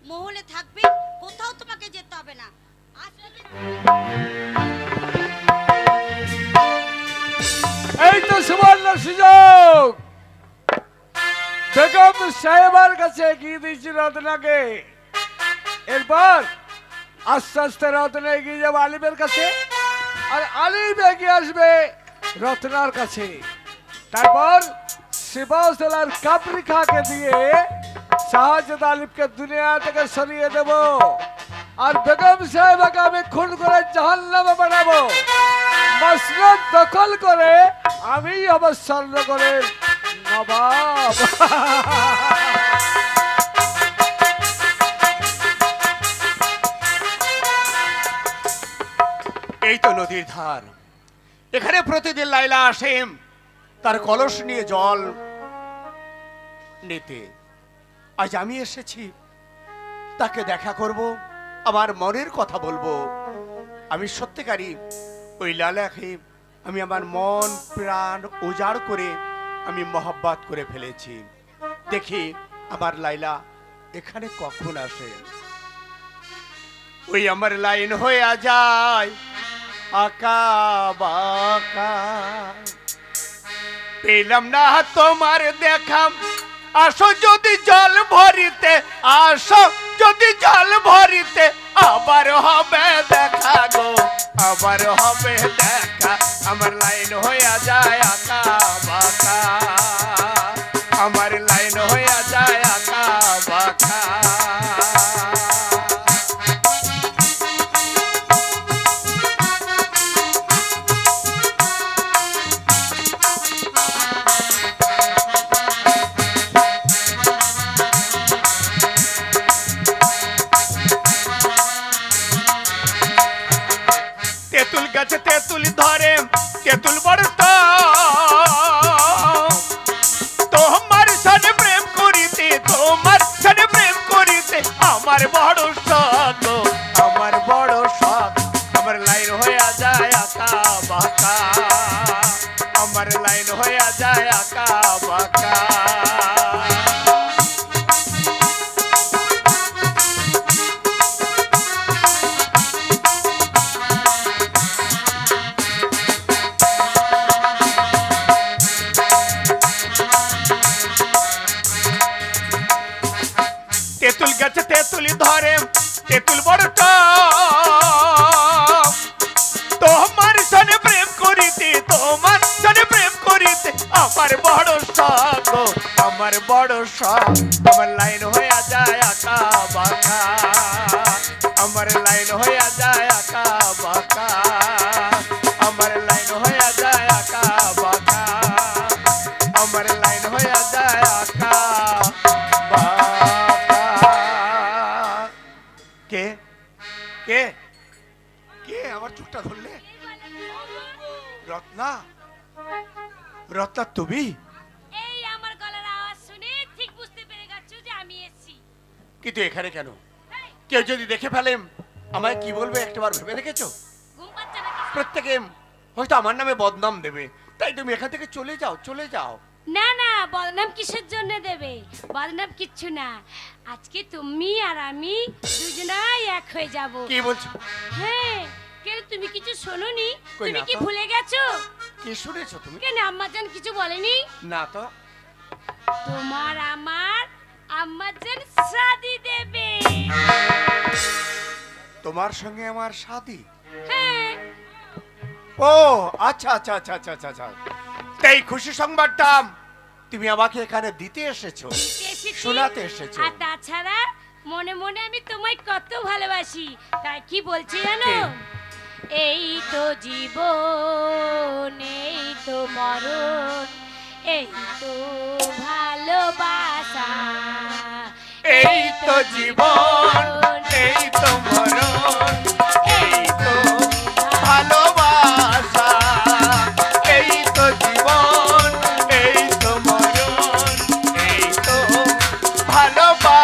মহলে থাকবে, কোথাও তোমাকে যেতে হবে না। আজ থেকে এই তো সুবর্ণ সুযোগ। বেগম সাহেবার কাছে এগিয়ে দিয়েছি রত্নাকে, এরপর আস্তে আস্তে রত্না এগিয়ে যাবো আলিমের কাছে, আর আলিম এগিয়ে আসবে রত্নার কাছে। তারপর শিবাজেলার কাপড়ি খাকে দিয়ে শাহজাদ আলিমকে দুনিয়া থেকে সরিয়ে দেব, আর বেগম সাহেবাকে আমি খুন করে জাহান্নামে বানাবো। মসনদ দখল করে আমি আমার স্বর্ণগরের নবাব। এই তো নদীর ধার, এখানে প্রতিদিন লাইলা আসে তার কলস নিয়ে জল নিতে। আজ আমি এসেছি তাকে দেখা করব, আমার মনের কথা বলবো। আমি সত্যিকারই ওই লালাকে আমি আমার মন প্রাণ উজাড় করে আমি মহব্বত করে ফেলেছি। দেখি আমার লাইলা এখানে কখন আসে। ওই আমার লাইন হয়ে যায় আকা বাকা, পেলাম না তোমার দেখাম। আসো যদি জল ভরিতে, আসো যদি জল ভরিতে, আবার হবে দেখা গো, আবার হবে দেখা। আমার লাইন হয়ে যায় আকা বাকা, আমার লাইন হয়ে যায় আকা বাকা। তেঁতুল গাছে তেঁতুল ধরে, তেঁতুল বড় তোমার সাথে প্রেম করিতে, তোমার সাথে প্রেম করিতে আমার বড় শখ, আমার বড় শখ। আমার লাইন হয়ে যায় আকা বাকা, আমার লাইন হয়ে যায় আকা বাকা। তেঁতুল গাছে তেঁতুলি ধরে, তেঁতুল বড় তোমার সাথে প্রেম করিতে, তোমার সাথে প্রেম করিতে আমার বড় শখ, আমার বড় শখ। আমার লাইন হয়ে যায় আকা বাকা, আমার লাইন হয়ে যায় আকা বাকা, আমার লাইন হয়ে যায় আকা বাকা, আমার লাইন হয়ে যায় আকা বাকা। কে কে কে আমার চুপটা ধরলে? রত্না, রত্না তুমি? এই আমার গলার আওয়াজ শুনে ঠিক বুঝতে পেরে গেছো যে আমি এসেছি। কিন্তু এখানে কেন? কেউ যদি দেখে ফেলেন আমায় কি বলবে একটাবার ভেবে দেখেছো? ঘুম পাচ্ছে নাকি? প্রত্যেকে হয়তো আমার নামে বদনাম দেবে, তাই তুমি এখান থেকে চলে যাও, চলে যাও। না না, বদনাম কিসের জন্য দেবে? বদনাম কিচ্ছু না, আজকে তুমি আর আমি দুজনাই এক হয়ে যাব। কি বলছো? হ্যাঁ, কেন তুমি কিছু শোনোনি? কই তুমি না কি তো। ভুলে গেছো? কি শুনেছো তুমি? কেন আম্মাজান কিছু বলেনি? না তো। তোমার আমার আম্মাজান শাদি দেবে। তোমার সঙ্গে আমার শাদী? হ্যাঁ। ও আচ্ছা আচ্ছা আচ্ছা আচ্ছা আচ্ছা আচ্ছা। তাই খুশি সংবাদটা তুমি আমাকে এখানে দিতে এসেছো, এসেছি। শোনাতে এসেছো। আর তাছাড়া মনে মনে আমি তোমায় কত ভালোবাসি, তাই কি বলছি জানো? কে? এই তো জীবন, এই তো মরণ, এই তো ভালোবাসা, এই তো জীবন, এই তো মরণ, এই তো ভালোবাসা, এই তো জীবন, এই তো মরণ, এই তো ভালোবাসা।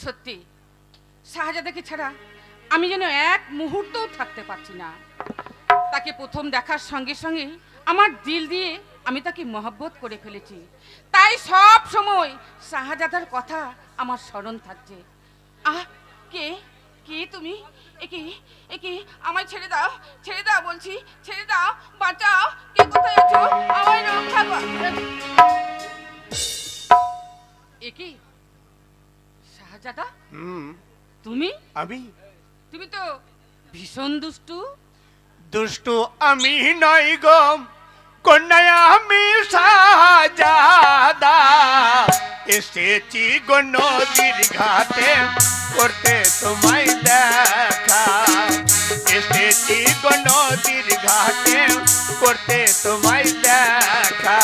সত্যি শাহজাদাকে ছাড়া আমি যেন এক মুহূর্তও থাকতে পারছি না। তাকে প্রথম দেখার সঙ্গে সঙ্গে আমার দিল দিয়ে আমি তাকে মহব্বত করে ফেলেছি, তাই সব সময় শাহজাদার কথা আমার স্মরণ থাকছে। আহ, কে কে তুমি? একে একে আমায় ছেড়ে দাও, ছেড়ে দাও বলছি, ছেড়ে দাও, বাঁচাও। কে কোথায় আছো? আমায় রক্ষা কর। একে শাহজাদা, তুমি আমি তুমি তো ভীষণ দুষ্টু। দুষ্টু আমি নই গো, কন্যা আমি শাহজাদা। এসেছি গো নদীর ঘাটে করতে তোমায় দেখা। এসেছি গো নদীর ঘাটে করতে তোমায় দেখা।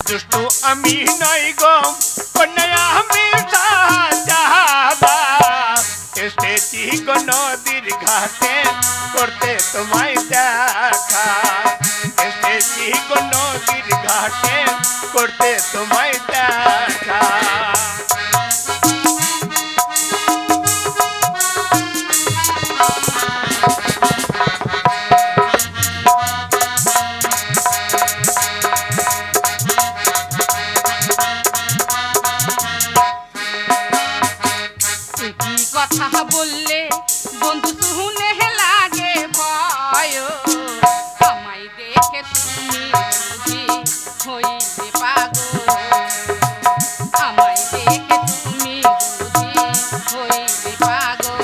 দুষ্টু আমি নই গো, কন্যা আমি শাহজাদা। এসেছি গো নদীর ঘাটে করতে তোমায় দেখা। এসেছি গো নদীর ঘাটে করতে তোমায় দেখা। কি কথা বললে বন্ধু শুনে লাগে ভয়। আমায় দেখে তুমি বুঝি হইলে পাগল। আমায় দেখে তুমি বুঝি হইলে পাগল।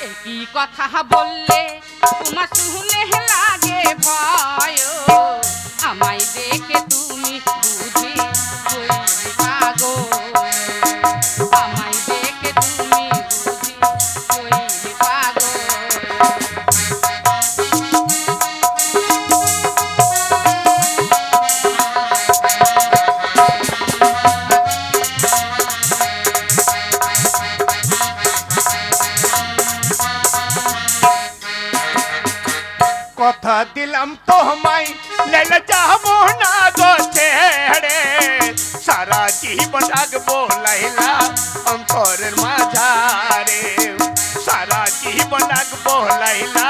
একই কথা বললে তোমার শুনে লাগে ভয়। আমায় দেখে তুমি বুঝি হইলে পাগল। আমায় দেখে তুমি বুঝি হইলে পাগল। কথা দিলাম তোমায় লেলে যাবো না গো ছেড়ে। সারা জীবন রাখবো লাইলা অন্তরের মাঝারে। সারা জীবন রাখবো লাইলা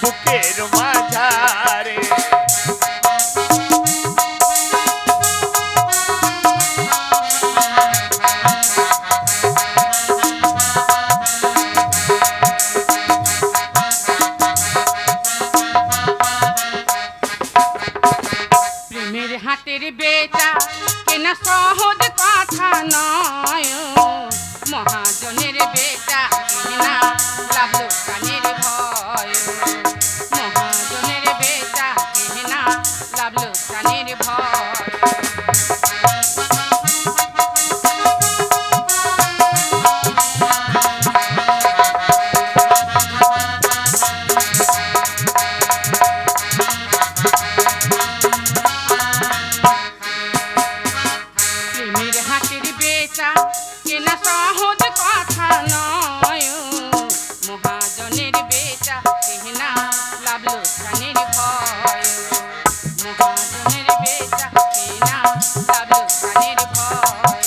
বুকের মাঝারে। প্রেমের হাটের বেচা কেনা সহজ কথা নয়। মহাজনের বেচা কেনা লাভ লোকসানের ভয়। মহাজনের বেচা কেনা লাভ লোকসানের ভয়। প্রেমের হাটের বেচা কেনা সহজ কথা নয়। মহাজনের বেচা কেনা লাভ লোকসানের ভয়। মহাজনের বেচা কেনা লাভ লোকসানের ভয়।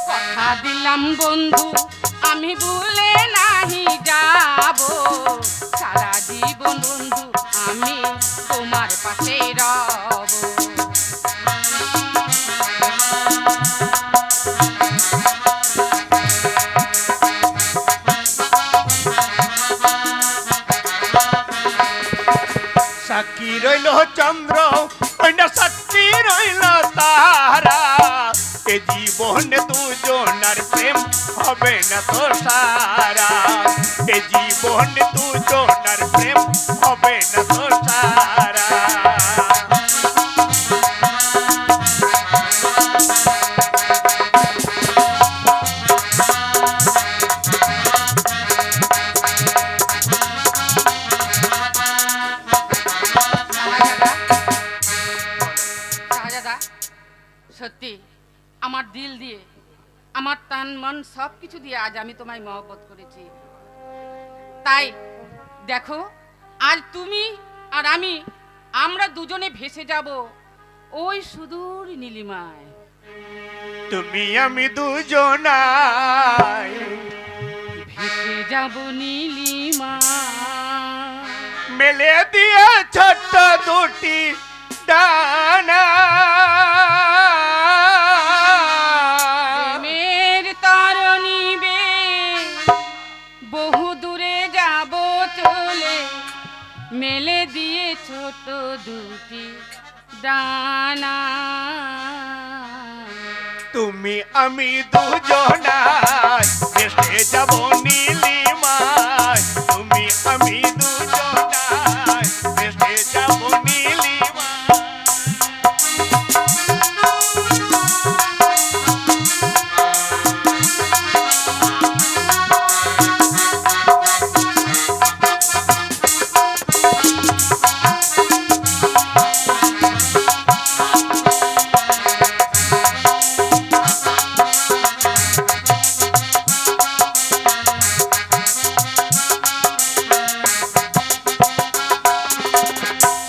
কথা দিলাম বন্ধু আমি ভুলে নাহি যাব। সারা জীবন বন্ধু আমি তোমার পাশে রব। সাক্ষী রইল চন্দ্র, ওই না সাক্ষী রইল দুজনার প্রেম হবে না তো সারা, এ জীবন দুজনার প্রেম হবে না তো সারা। শাহজাদা, সত্যি আমার দিল দিয়ে, আমার তন মন সব কিছু দিয়ে আজ আমি তোমায় মহব্বত করেছি। তাই দেখো, আজ তুমি আর আমরা দুজনে ভেসে যাব ওই সুদূর নীলিমায়। তুমি আমি দুজনাই ভেসে যাব নীলিমায়, মেলে দিয়ে ছোট্ট দুটি ডানা, প্রেমের তরণীবে বহু দূরে যাব চলে, মেলে দিয়ে ছোট দুটি ডানা। তুমি আমি দুজনাই ভেসে যাব নীলিমায়, তুমি আমি দুজনাই ভেসে যাব নীলিমায়।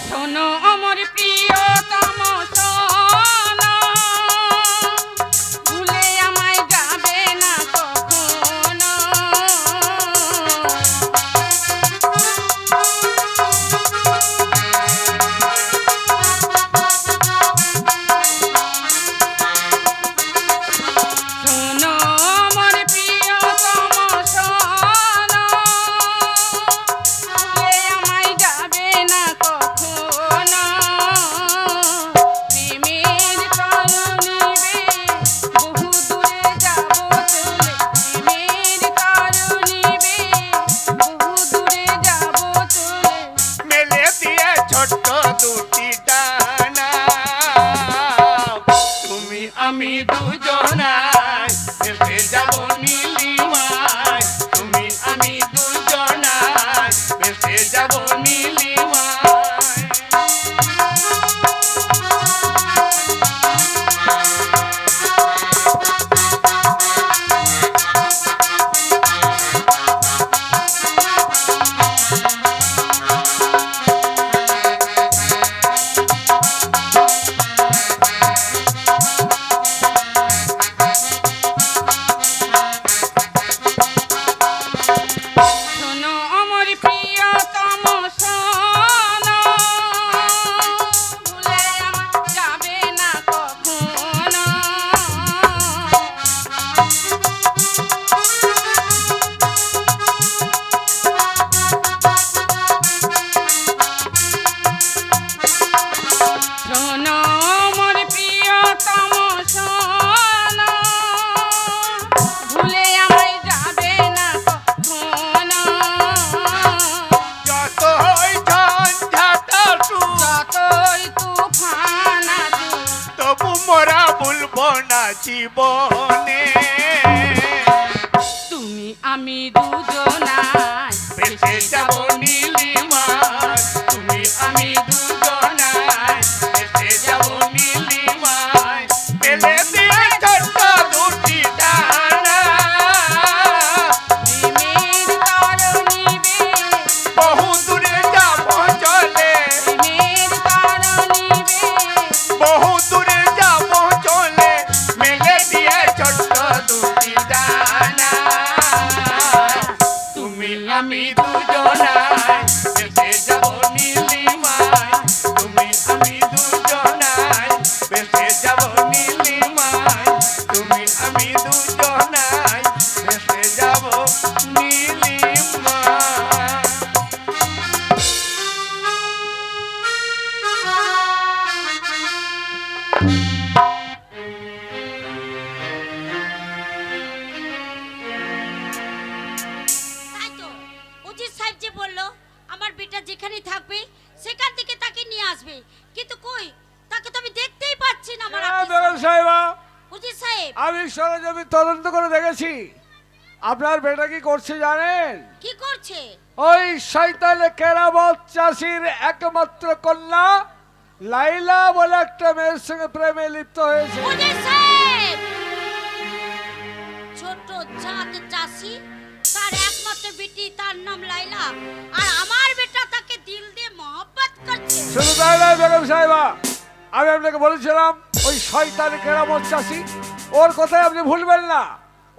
শোনো আমার প্রিয়তম শোনো, ভুলে আমায় যাবে না কখনো। শোনো আমার প্রিয়তম শোনো, ভুলে আমায় যাবে না কখনো। প্রেমের তরণীবে বহু দূরে যাব চলে, প্রেমের তরণীবে বহু দূরে যাব চলে, মেলে দিয়ে ছোট্ট দুটি ডানা, তুমি আমি দুজনাই ভেসে যাব নীলিমায়, তুমি আমি দুজনাই ভেসে যাব নীলিমায়। শোনো আমার প্রিয়তম শোনো, ভুলে আমায় যাবে না কখনো। শোনো আমার প্রিয়তম শোনো, ভুলে আমায় যাবে না কখনো। যতই ঝঞ্ঝাট আসুক, যতই তুফান আসুক, তবু মোরা ভুলবো না জীবনে, তুমি আমি দুজনাই ভেসে যাব নীলিমায়, তুমি আমি দুজনাই ভেসে যাব নীলিমায়। মেলে দিয়ে ছোট্ট দুটি ডানা, প্রেমের তরণীবে বহু দূরে যাব চলে, প্রেমের তরণীবে বহু দূরে যাব চলে, মেলে দিয়ে ছোট্ট দুটি ডানা, তুমি আমি দুজনাই ভেসে যাব নীলিমায়, তুমি আমি দুজনাই ভেসে যাব নীলিমায়, তুমি আমি দুজনাই ভেসে যাব নীলিমায়। বেগম সাহেবা, উজির সাহেব আমি সরজমি তদন্ত করে দেখেছি আপনার বেটা কি করছে জানেন? কি করছে? ওই শয়তানে কেরামত চাষির একমাত্র কন্যা লাইলা বলে একটা মেয়ের সঙ্গে প্রেমে লিপ্ত হয়েছে। উজির সাহেব, ছোট জাত চাষি, তার একমাত্র বেটি, তার নাম লাইলা, আর আমার বেটা তাকে দিল দিয়ে মহব্বত করছে। শুধু তাই নয় বেগম সাহেবা, আমি আপনাকে বলেছিলাম ওই শয়তানে কেরামত চাষি, ওর কথাই আপনি ভুলবেন না।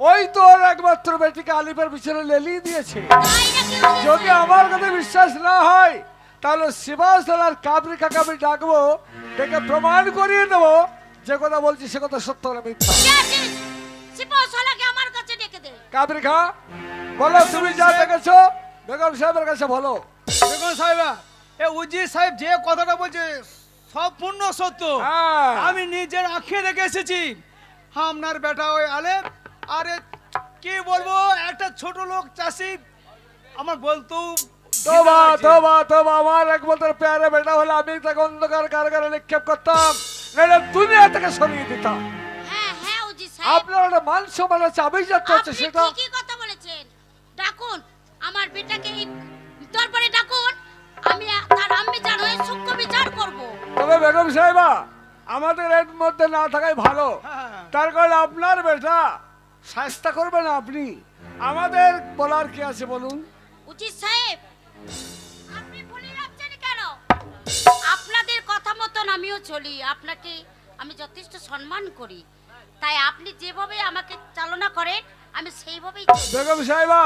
ওই তো ওর একমাত্র বেটিকে আলিপের পিছনে লেলিয়ে দিয়েছে। তাই নাকি উজির যদি সাহেব? আমার কথা বিশ্বাস না হয় তাহলে শিবাসালার কাবরি কাকাবি ডাকবো, ডেকে প্রমাণ করিয়ে দেবো যে কথা বলছি সে কথা সত্য না মিথ্যা। কে আছিস? সিপাহসালাকে আমার কাছে ডেকে দে। কাবরি খা, বলো তুমি যা দেখেছো বেগম সাহেবের কাছে বলো। বেগম সাহেবা, এ উজির সাহেব যে কথাটা বলছে সম্পূর্ণ সত্য। হ্যাঁ। আমি নিজের আঁখে দেখে এসেছি। আপনার বেটা ওই আলেপ, আরে কি বলবো, একটা ছোট লোক চাষি, আমার বলতেও তোবা ঘৃণা লাগছে। তোবা তোবা, আমার একমাত্র প্যারে বেটা হলে আমি তাকে অন্ধকার কারাগারে নিক্ষেপ করতাম, নাহলে দুনিয়া থেকে সরিয়ে দিতাম। হ্যাঁ হ্যাঁ উজির সাহেব, আপনার একটা মান সম্মান আছে, আমি যাতে হচ্ছে আপনি সেটা। ঠিকই কথা বলেছেন। ডাকুন আমার বেটাকে এই দরবারে ডাকুন, আমি তার আম্মি জান হয়ে সূক্ষ্ম বিচার করব। তবে বেগম সাহেবা, আমাদের এর মধ্যে না থাকাই ভালো। হ্যাঁ। তার কারণে আপনার বেটা শাস্তা করবেন আপনি, আমাদের বলার কি আছে বলুন? উচিত সাহেব, আপনি ভুলে যাচ্ছেন কেন? আপনাদের কথা মতন আমিও চলি, আপনাকে আমি যথেষ্ট সম্মান করি, তাই আপনি যেভাবে আমাকে চালনা করেন আমি সেইভাবেই চলি। বেগম সাহেবা,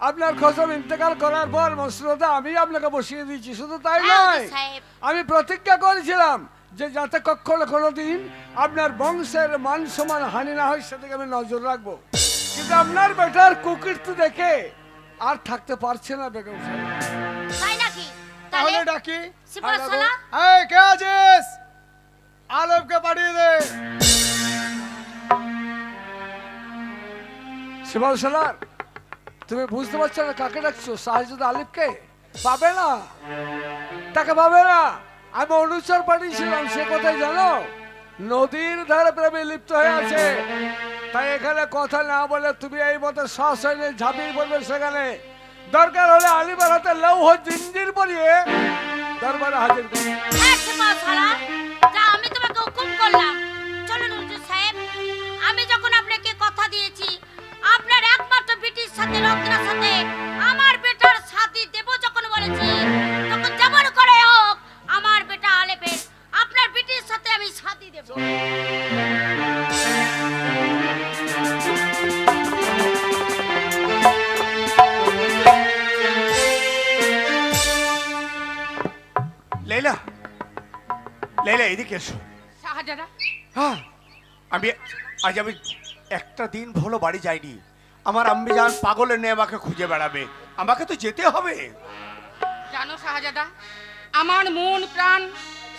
আপনার খসম ইন্তেকাল করার পর মসনদে আমি আপনাকে বসিয়ে দিয়েছি। শুধু তাই হ্যাঁ, নয়, হুজুর সাহেব। আমি প্রতিজ্ঞা করেছিলাম যে যাতে কখনো কোনোদিন আপনার বংশের মান সম্মান হানি না হয় সেদিকে আমি নজর রাখবো। কিন্তু আপনার বেটার কুকীর্তি দেখে আর থাকতে পারছে না বেগম সাহেব। তাই নাকি? তাহলে তাহলে ডাকি। সিপাহসালা, এই কে আছিস? আলেপকে পাঠিয়ে দে। শিবাসালার, তুমি বুঝতে পারছো না কাকে ডাকছো? সাহেদ আলিফকে পাবে না, তাকে পাবে না। আমি অনুচর পাঠিয়েছিলাম, সে কোথায় জানো? নদীর ধারে প্রেমে লিপ্ত হয়ে আছে। তাই এখানে কথা না বলে তুমি এই মতো সশরীরে ঝাঁপিয়ে পড়বে সেখানে। দরকার হলে আলিফের হাতে লৌহ জিঞ্জির পরিয়ে দরবারে হাজির করবে। হ্যাঁ সিপাহসালা, যা আমি তোমাকে হুকুম করলাম। চলুন হুজুর সাহেব, আমি যখন আপনাকে কথা দিয়েছি আপনার একমাত্র বেটির সাথে রত্নার সাথে আমার বেটার সাথী দেব যখন বলেছি, তখন যেমন করে হোক আমার বেটা আলেপের আপনার বেটির সাথে আমি সাথী দেব। লেলা, লেলা এদিকে এসো। শাহজাদা, হ্যাঁ, আমি একটা দিন হলো বাড়ি যাইনি। আমার আম্মি জান পাগলের নিয়ে আমাকে খুঁজে বেড়াবে, আমাকে তো যেতে হবে। জানো শাহজাদা, আমার মন প্রাণ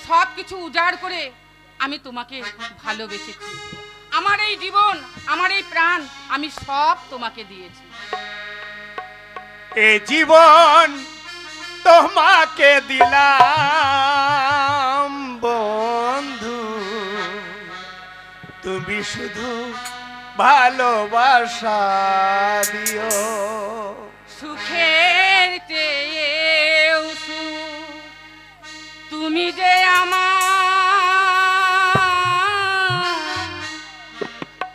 সব কিছু উজাড় করে আমি তোমাকে ভালোবেসেছি। আমার এই জীবন, আমার এই প্রাণ আমি সব তোমাকে দিয়েছি। এ জীবন তোমাকে দিলাম বন্ধু, তুমি শুধু ভালোবাসা দিও। সুখের চেয়েও সুখ তুমি যে আমার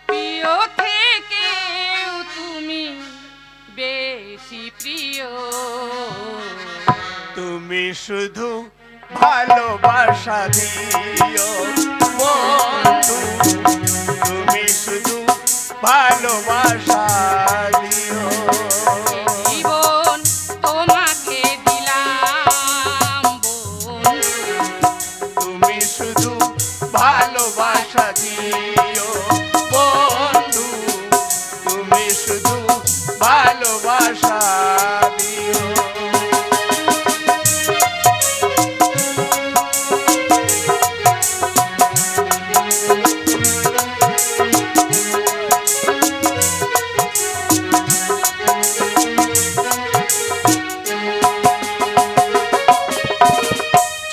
প্রিয় থেকেও তুমি বেশি প্রিয়। তুমি শুধু ভালোবাসা দিও বন্ধু, তুমি শুধু ভালোবাসা দিও। জীবন তোমাকে দিলাম বন্ধু, তুমি শুধু ভালোবাসা দিও বন্ধু, তুমি শুধু ভালোবাসা দিও।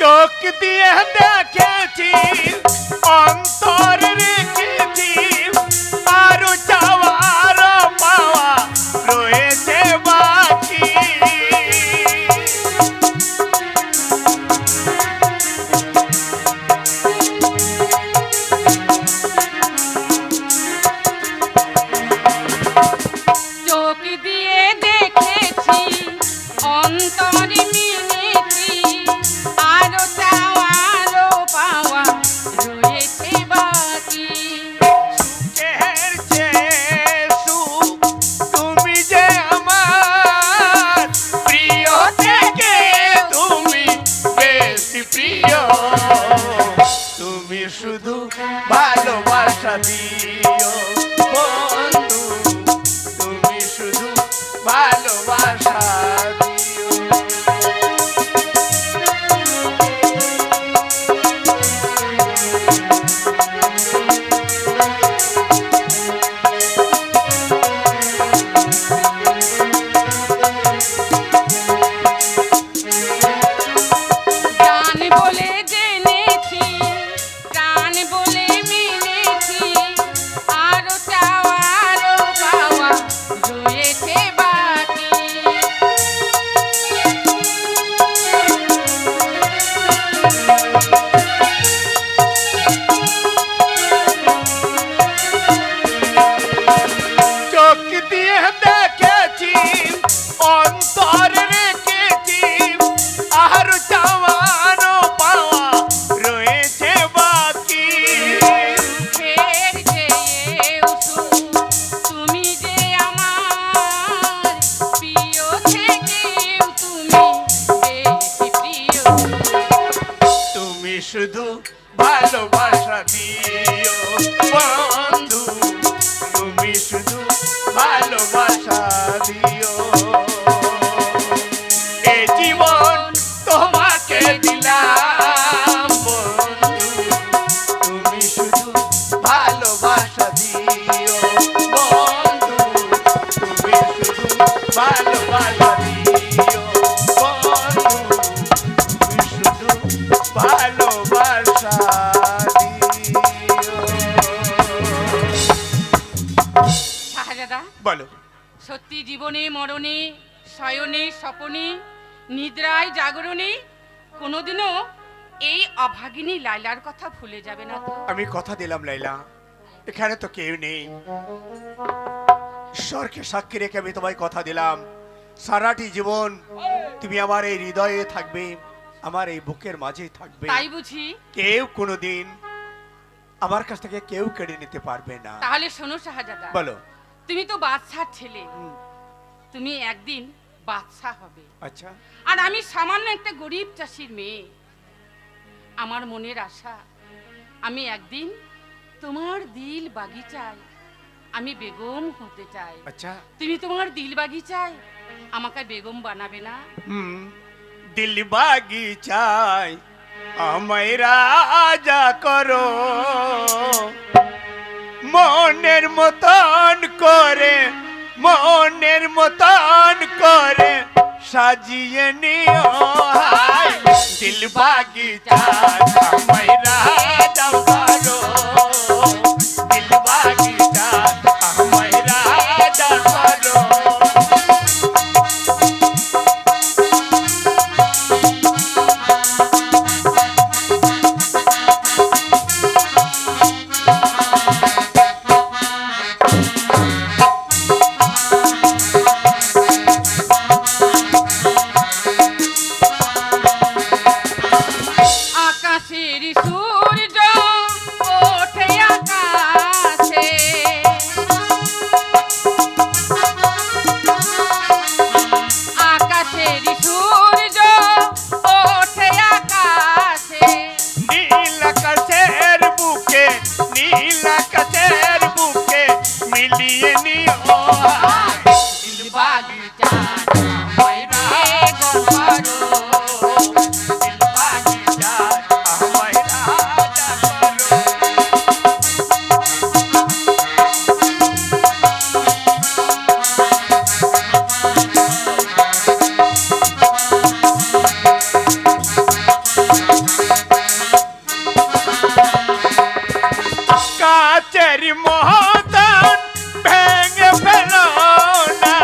চোখ দিয়ে দেখেছি অন্তর রে ভালোবাসা দিও বন্ধু, তুমি শুধু ভালোবাসা দিও। প্রাণ বলে জেনেছি, প্রাণ বলে মেনেছি, আরো চাওয়া আরো পাওয়া রয়েছে বাকি। চোখ দিয়ে দেখেছি, অন্তর রেখেছি, আর চাওয়ানো পাওয়া রয়েছে বাকি। ফের চেয়েও শুধু তুমি যে আমার প্রিয় থেকেও তুমি বেশি প্রিয়। তুমি শুধু ভালোবাসা দিও বন্ধু, তুমি শুধু ভালোবাসা দিও। এ জীবন তোমাকে দিলাম বন্ধু, তুমি শুধু ভালোবাসা দিও বন্ধু, তুমি শুধু ভালোবাসা দিও বন্ধু, তুমি শুধু ভালোবাসা দিও। শাহজাদা, বলো। সত্যি জীবনে মরণে, শয়নে স্বপনে, নিদ্রায় জাগরণে কোনোদিনও এই অভাগিনী লাইলার কথা ভুলে যাবে না তো? আমি কথা দিলাম লাইলা, এখানে তো কেউ নেই, ঈশ্বরকে সাক্ষী রেখে আমি তোমায় কথা দিলাম, সারাটি জীবন তুমি আমার এই হৃদয়ে থাকবে, আমার এই বুকের মাঝেই থাকবে। তাই বুঝি? কেউ কোনোদিন আমার কাছ থেকে কেউ কেড়ে নিতে পারবে না। তাহলে শোনো শাহজাদা, বলো। তুমি তো বাদশার ছেলে, তুমি একদিন বাদশা হবে, আচ্ছা। আর আমি সামান্য একটা গরিব চাষির মেয়ে। আমার মনের আশা, আমি একদিন তোমার দিল বাগিচায় আমি বেগম হতে চাই। আচ্ছা। তুমি তোমার দিল বাগিচায় আমাকে বেগম বানাবে না? দিল বাগিচায় আমায় রাজা করো, মনের মতন করে, মনের মতন করে সাজিয়ে নিও। হায়, দিল বাগিচায় আমায় রাজা করো, দিল বাগিচায় আমায় রাজা করো। আকাশের সূর্য ওঠে আকাশে, আকাশের সূর্য ওঠে আকাশে। নীল আকাশের বুকে, নীল আকাশের বুকে মিলিয়ে নিও। দিল বাগিচায় আমায় বেগম করো, দিল বাগিচায় আমায় রাজা করো। কাচের মহতন ভেঙে ফেলো না,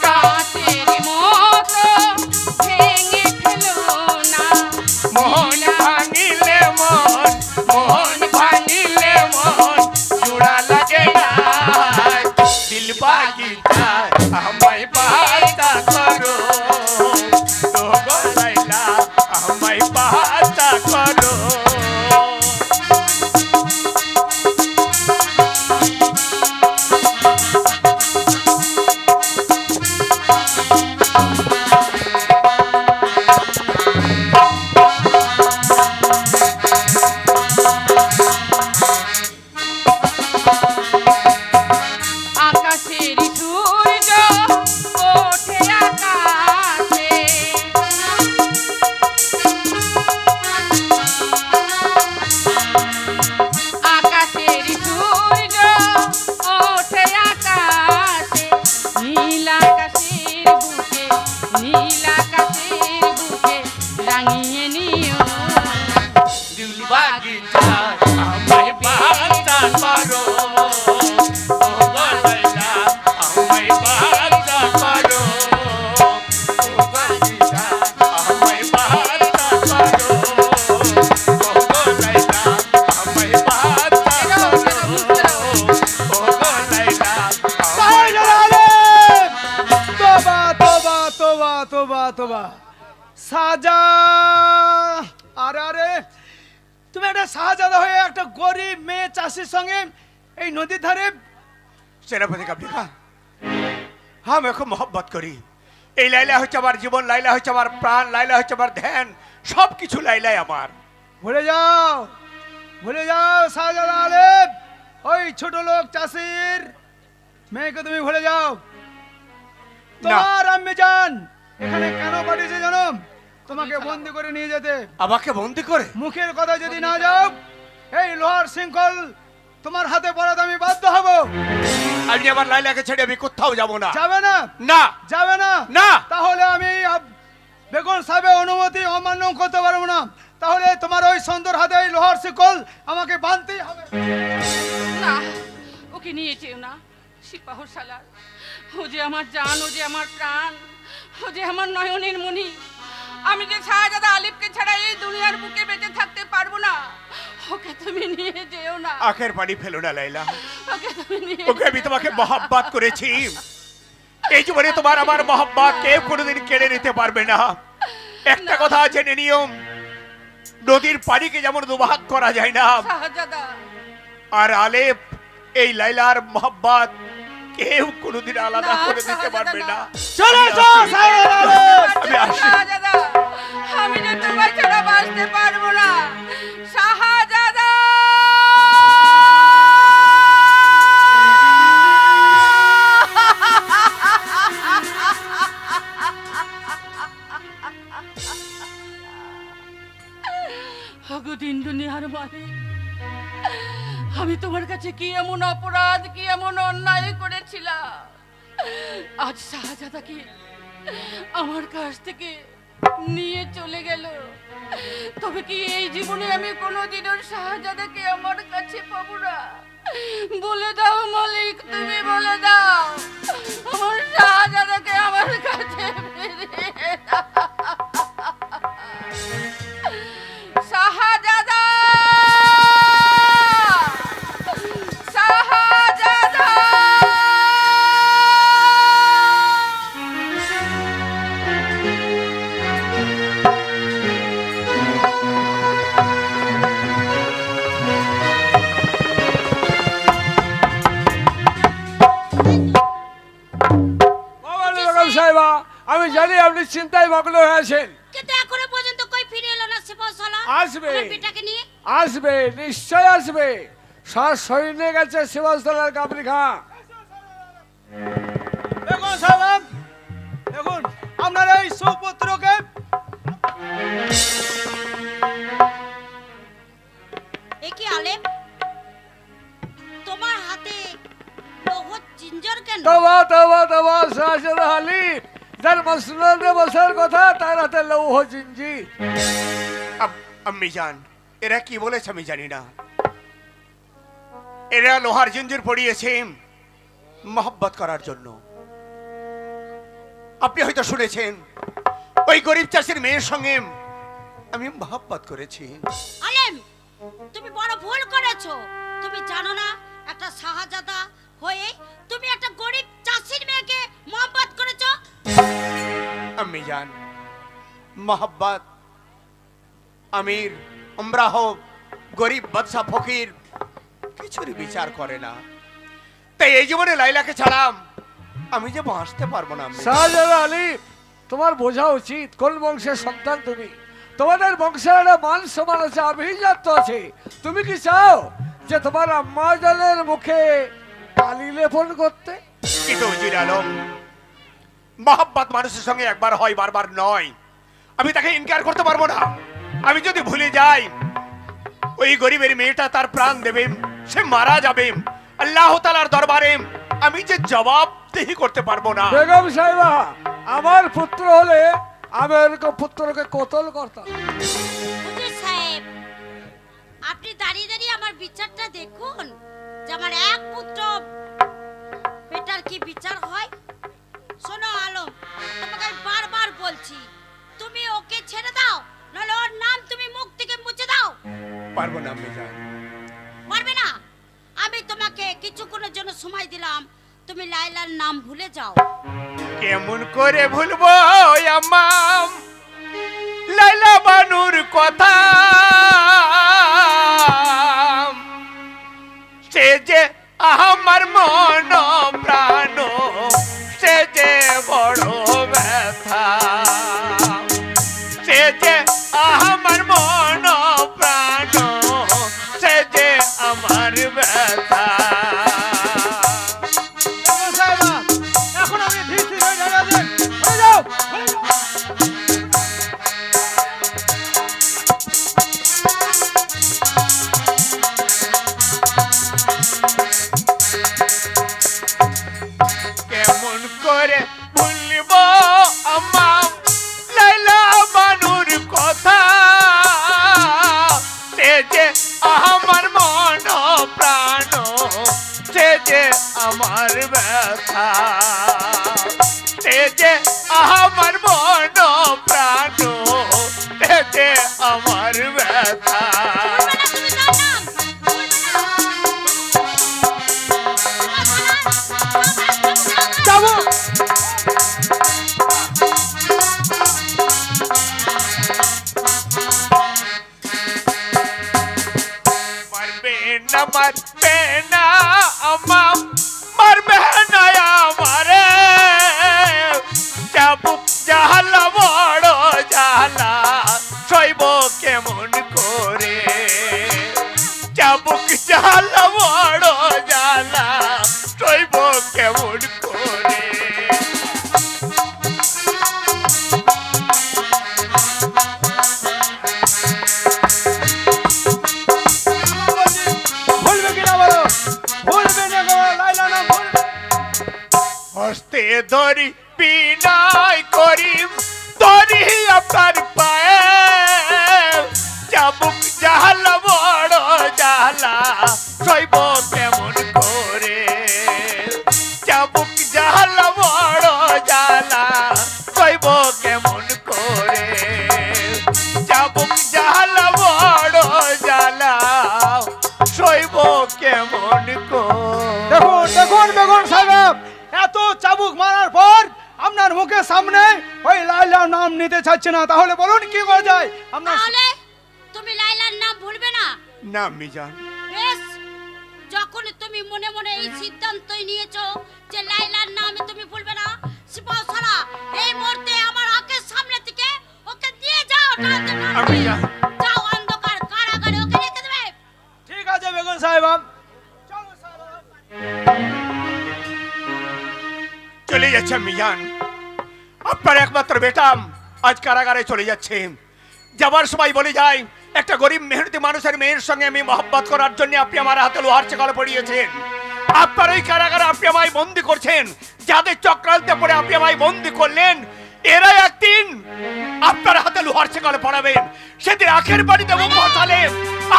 কাচের মতো ভেঙে ফেলো না। মন ভাঙিলে মন, মন ভাঙিলে মন জোড়া লাগে না। দিল বাগিচায় আমায় বাতা করো, তো গো লাইলা আমায় বাতা করো। নিও দিল বাগিচায় আমায় বাঁচান পারো ও গো লাইলা আমায় বাঁচান পারো ও বাগিচায় আমায় বাঁচান পারো ও গো লাইলা আমায় বাঁচান পারো ও গো লাইলা শাহজাদা আলেম! তোবা তোবা তোবা তোবা তোবা সাজা আরে আরে তুমি একটা শাহজাদা হয়ে একটা গরিব মেয়ে চাষির সঙ্গে এই নদীর ধারে সেনাপতি কাবলিকা আমি খুব মহব্বত করি। এই লাইলা হচ্ছে আমার জীবন, লাইলা হচ্ছে আমার প্রাণ, লাইলা হচ্ছে আমার ধ্যান, সব কিছু লাইলাই আমার। ভুলে যাও শাহজাদা আলেম, ওই ছোট লোক চাষির মেয়েকে তুমি ভুলে যাও। তোমার আম্মি জান এখানে কেন পাঠিয়েছে জানো? তোমাকে বন্দি করে নিয়ে যেতে। আমাকে বন্দি করে? মুখের কথা যদি না যাও এই লোহার শৃঙ্খল তোমার হাতে পড়াতে আমি বাধ্য হব। আমি আমার লাইলাকে ছেড়ে আমি কোথাও যাব না। যাবে না? না যাবে না? না। তাহলে আমি বেগম সাহেবের অনুমতি অমান্য করতে পারবো না। তাহলে তোমার ওই সুন্দর হাতে এই লোহার শিকল আমাকে বাঁধতেই হবে। না, ওকে নিয়ে যেও না সিপাহ সালার। ও যে আমার জান, ও যে আমার প্রাণ, ও যে আমার নয়নের মণি। আমি যে শাহজাদা আলিফকে ছাড়া এই দুনিয়ার বুকে বেঁচে থাকতে পারবো না। ওকে তুমি নিয়ে যেও না। আখের পানি ফেলো না লাইলা, ওকে তুমি নিয়ে ওকে আমি তোমাকে মহব্বত করেছি। এই জীবনে তোমার আমার মহব্বত কেউ কোনোদিন কেড়ে নিতে পারবে না। একটা কথা জেনে নিও, নদীর পানিকে যেমন দুভাগ করা যায় না, শাহজাদা আর আলেপ এই লাইলার মহব্বত কেউ কোনোদিন আলাদা করে দিতে পারবে না। চলে যাও শাহজাদা আলেম। আমি আসি। শাহজাদা, আমি যে তোমার ছাড়া বাঁচতে পারবো না শাহজাদা। দিন দুনিয়ার মালিক, আমি তোমার কাছে কি এমন অপরাধ, কি এমন অন্যায় করেছিলাম আজ শাহজাদাকে আমার কাছ থেকে নিয়ে চলে গেল। তবে কি এই জীবনে আমি কোনোদিনও শাহজাদাকে আমার কাছে পাবো না? বলে দাও মালিক, তুমি বলে দাও আমার শাহজাদাকে আমার কাছে ফিরিয়ে দাও। শাহজাদা, শাহজাদা। বেগম সাহেবা, আমি জানি আপনি চিন্তায় মগ্ন হয়ে আছেন। কিন্তু এখনো পর্যন্ত কই ফিরে এলো না সিপাহ সালার। আসবে। আমার বেটাকে নিয়ে আসবে, নিশ্চয় আসবে। সর সৈন্যে গেছে শিবস্তলার কাবলি খা। বেগম সাহেব, দেখুন আপনার এই সুপুত্রকে একই আলেম, তোমার হাতে লৌহ জিঞ্জার কেন? তবা তবা তবা শাহজাদা আলিফ, যার মসনদে বসার কথা তার হাতে লৌহ জিঞ্জির। আম্মি জান, এরা কি বলেছে আমি জানি না। এরা লোহার জিঞ্জির পড়িয়েছে মহব্বত করার জন্য। আপনি হয়তো শুনেছেন ওই গরিব চাষির মেয়ের সঙ্গে আমি মহব্বত করেছি। আলেম, তুমি বড় ভুল করেছো। তুমি জানো না একটা শাহজাদা হয়ে তুমি একটা গরিব চাষির মেয়েকে মহব্বত করেছো? আম্মি জান, মহব্বত আমির আমরাহ গরিব বাদশা ফকির কিছুর বিচার করে না। তাই এই জীবনে লাইলাকে ছাড়াম আমি যে বাঁচতে পারবো না। আম্মি, শাহজাদা আলিফ, তোমার বোঝা উচিত কোন বংশের সন্তান তুমি। তোমাদের বংশের একটা মান সমান আছে, আভিজাত্য আছে। তুমি কি চাও যে তোমার আম্মা জানের মুখে কালি লেপন করতে? কিন্তু উজির আলম, মহব্বত মানুষের সঙ্গে একবার হয়, বারবার নয়। আমি তাকে ইনকার করতে পারবো না। আমি যদি ভুলে যাই ওই গরিবের মেয়েটা তার প্রাণ দেবে, সে মারা যাবে, আল্লাহ তাআলার দরবারে আমি যে জবাবদিহি করতে পারবো না। বেগম সাহেবা, আমার পুত্র হলে আমি ওরকম পুত্রকে কতল করতাম। দেখুন যে আমার এক পুত্র বেটার কি বিচার হয়। শোনো আলম, তোমাকে আমি বারবার বলছি, তুমি ওকে ছেড়ে দাও, নাহলে ওর নাম তুমি মুখ থেকে মুছে দাও। পারবো না আম্মি জান। পারবে না? আমি তোমাকে কিছুক্ষণের জন্য সময় দিলাম, তুমি লাইলার নাম ভুলে যাও। কেমন করে ভুলবো আম্মা লাইলা বানুর কথা, সে যে আমার মন প্রাণ, সে যে বড় ব্যথা, সে যে আমার মন প্রাণ, সে যে আমার ব্যথা। বেগম সাহেবা, এখন আপনি ধীর ধীরে ঢাকা দেন, হয়ে যাও, হয়ে যাও। কেমন করে ভুলব আম্মা লাইলা বানুর কথা, সে যে আমার মন প্রাণ, সে যে আমার ব্যথা, সে যে আমার মন প্রাণ, সে যে আমার ব্যথা। ভুলবে না তুমি তার নাম, ভুলবে না। যাবো। মারবে না মারবে না আম্মা, মারবে না আমারে, চাবুক জ্বালা বড় জ্বালা, সইব কেমন করে, চাবুক জ্বালা বড় জ্বালা, সইব কেমন করে। ভুলবে কিনা বলো? ভুলবে না গো, লাইলা নাম ভুলবে। হস্তে ধরি বিনয় করি, ধরি আপনার পায়ে, চাবুক জ্বালা বড় জ্বালা, সইব কেমন করে, চাবুক জ্বালা বড় জ্বালা, সইব কেমন করে, চাবুক জ্বালা বড় জ্বালা, সইব কেমন করে। দেখুন দেখুন বেগম সাহেব, এত চাবুক মারার পর আপনার মুখের সামনে ওই লাইলার নাম নিতে চাচ্ছে না, তাহলে বলুন কি করা যায়? আপনার তাহলে তুমি লাইলার নাম ভুলবে না? না আম্মি জান। বেশ, যখন তুমি মনে মনে এই সিদ্ধান্তই নিয়েছো যে লাইলার নাম তুমি ভুলবে না, সিপাহসালা এই মুহূর্তে আমার আঁখের সামনে থেকে ওকে দিয়ে যাও, টানতে টানতে। আমি যাই। যাও অন্ধকার কারাগারে ওকে রেখে দেবে। ঠিক আছে বেগম সাহেব, চলো সাহেব। চলে যাচ্ছে আম্মি জান, আপনার একমাত্র বেটা আজ কারাগারে চলে যাচ্ছে। যাবার সময় বলে যায়, একটা গরিব মেহনতি মানুষের মেয়ের সঙ্গে আমি মহব্বত করার জন্য আপনি আমার হাতে লোহার চেকাল পড়িয়েছেন। আপনার ওই কারাগারে আপনি আমায় বন্দি করছেন, যাদের চক্রান্তে পড়ে আপনি আমায় বন্দি করলেন, এরা একদিন আপনার হাতে লোহার চেকাল পড়াবেন। সেদিন আখের বাড়িতে মুখ বসালেন,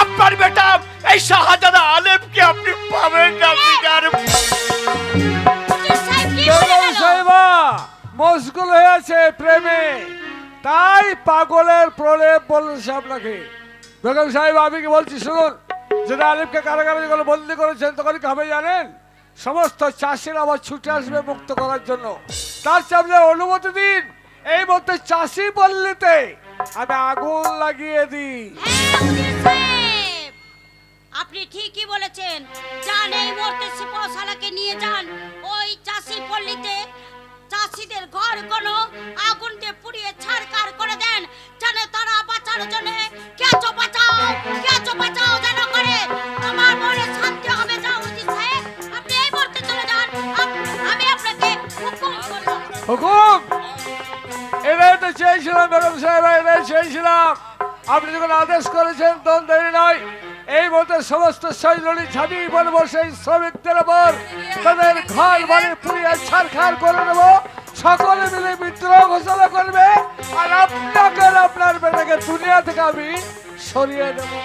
আপনার বেটা এই শাহজাদা আলেমকে আপনি পাবেন না। হুজুর সাহেব কি বলে বেগম গেল? সাহেবা মশগুল হয়েছে প্রেমে, তাই পাগলের প্রলেপ বলছে আপনাকে। বেগম সাহেব আমি কি বলছি শুনুন, যেটা আলিফকে কারাগারে যখন বন্দি করেছেন তখন কি হবে জানেন? সমস্ত চাষিরা আবার ছুটে আসবে মুক্ত করার জন্য। তার সামনে অনুমতি দিন, এই মধ্যে চাষি পল্লীতে আমি আগুন লাগিয়ে দিই। হ্যাঁ, হুজুর সাহেব, আপনি ঠিকই বলেছেন। যান এই মুহূর্তে সিপাহসালাকে নিয়ে যান ওই চাষি পল্লীতে, চাষিদের ঘর কোনো আগুন দিয়ে পুড়িয়ে ছাড়কার করে দেন, যেন তারা বাঁচার জন্য কেঁচো বাঁচাও যেন করে। আমার মনে শান্তি হবে। যাও হুজুর সাহেব, আপনি এই মুহূর্তে চলে যান। আমি আপনাকে হুকুম করলাম। হুকুম এটাই তো চেয়েছিলাম বেগম সাহেব, এটাই চেয়েছিলাম। আপনি যখন আদেশ করেছেন তখন দেরি নয়, এই মতো সমস্ত সৈন্যলি ঝাঁপিয়ে পড়বো সেই শ্রমিকদের ওপর, তাদের ঘর বাড়ি পুড়িয়ে ছাড়খাড় করে দেবো। সকলে মিলে বিদ্রোহ ঘোষণা করবে, আর আপনাকে আর আপনার বেটাকে দুনিয়া থেকে আমি সরিয়ে দেবো।